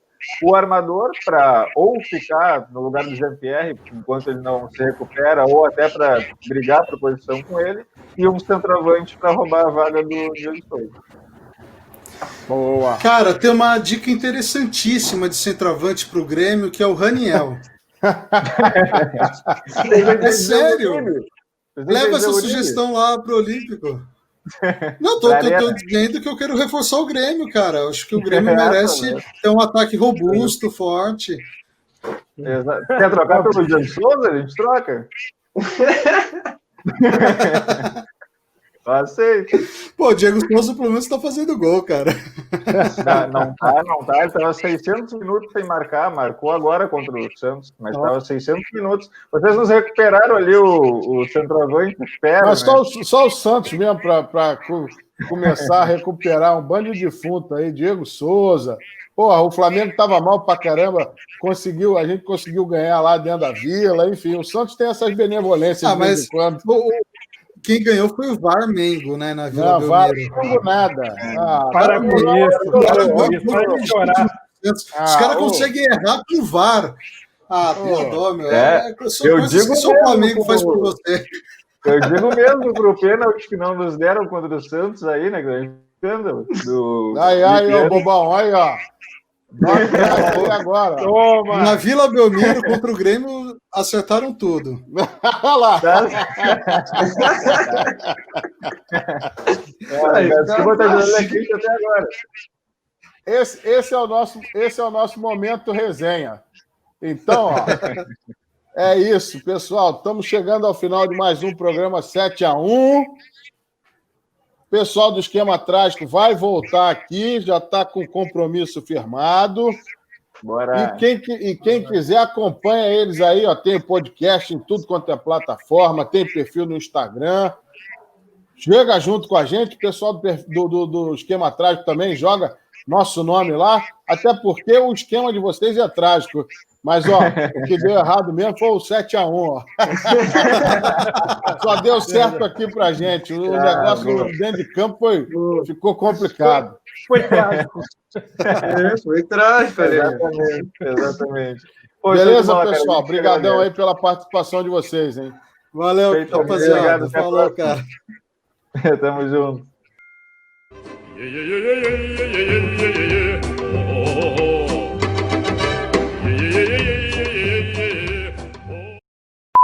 Speaker 2: o armador para ou ficar no lugar do Jean-Pierre enquanto ele não se recupera, ou até para brigar por posição com ele, e um centroavante para roubar a vaga do Diego Souza.
Speaker 1: Boa.
Speaker 4: Cara, tem uma dica interessantíssima de centroavante para o Grêmio, que é o Raniel. É sério? Leva essa sugestão lá pro Olímpico. Não, tô dizendo que eu quero reforçar o Grêmio, cara. Acho que o Grêmio merece ter um ataque robusto, forte.
Speaker 2: Exato. Quer trocar pelo Diego Souza? A gente troca. Aceito.
Speaker 4: Pô, o Diego Souza pelo menos tá fazendo gol, cara.
Speaker 2: Não tá. Ele tava 600 minutos sem marcar, marcou agora contra o Santos, mas tava 600 minutos. Vocês nos recuperaram ali o centroavante, espera.
Speaker 1: Mas só o Santos mesmo para começar a recuperar um bando de defunto aí, Diego Souza. Porra, o Flamengo tava mal pra caramba, a gente conseguiu ganhar lá dentro da Vila, enfim, o Santos tem essas benevolências de vez em quando.
Speaker 4: Quem ganhou foi o VAR Mengo, né, na Vila Belmiro.
Speaker 1: Não, VAR Mengo nada.
Speaker 5: Para com isso. Para chorar.
Speaker 4: Os caras conseguem errar com o VAR. Tem dó, meu.
Speaker 2: Eu digo
Speaker 4: que só o Flamengo faz por você.
Speaker 2: Eu digo mesmo pro pênalti que não nos deram contra o Santos aí, né, grande escândalo.
Speaker 1: Aí, bobão, aí, ó. Agora.
Speaker 5: Toma.
Speaker 4: Na Vila Belmiro contra o Grêmio acertaram tudo.
Speaker 1: Olha lá.
Speaker 2: Até agora.
Speaker 1: Esse é o nosso momento resenha. Então, ó, é isso, pessoal. Estamos chegando ao final de mais um programa 7-1. O pessoal do Esquema Trágico vai voltar aqui, já está com compromisso firmado.
Speaker 2: Bora.
Speaker 1: E quem quiser, acompanha eles aí, ó. Tem podcast em tudo quanto é plataforma, tem perfil no Instagram. Chega junto com a gente, o pessoal do Esquema Trágico também joga nosso nome lá, até porque o esquema de vocês é trágico. Mas, ó, o que deu errado mesmo foi o 7-1, ó. Só deu certo aqui pra gente. O negócio dentro de campo ficou complicado.
Speaker 5: Foi trágico.
Speaker 6: Foi trágico,
Speaker 2: Exatamente.
Speaker 1: Beleza, pessoal? Obrigadão aí pela participação de vocês, hein?
Speaker 4: Valeu, rapaziada. Falou, cara.
Speaker 2: Tamo junto.
Speaker 7: Oh, oh, oh, oh.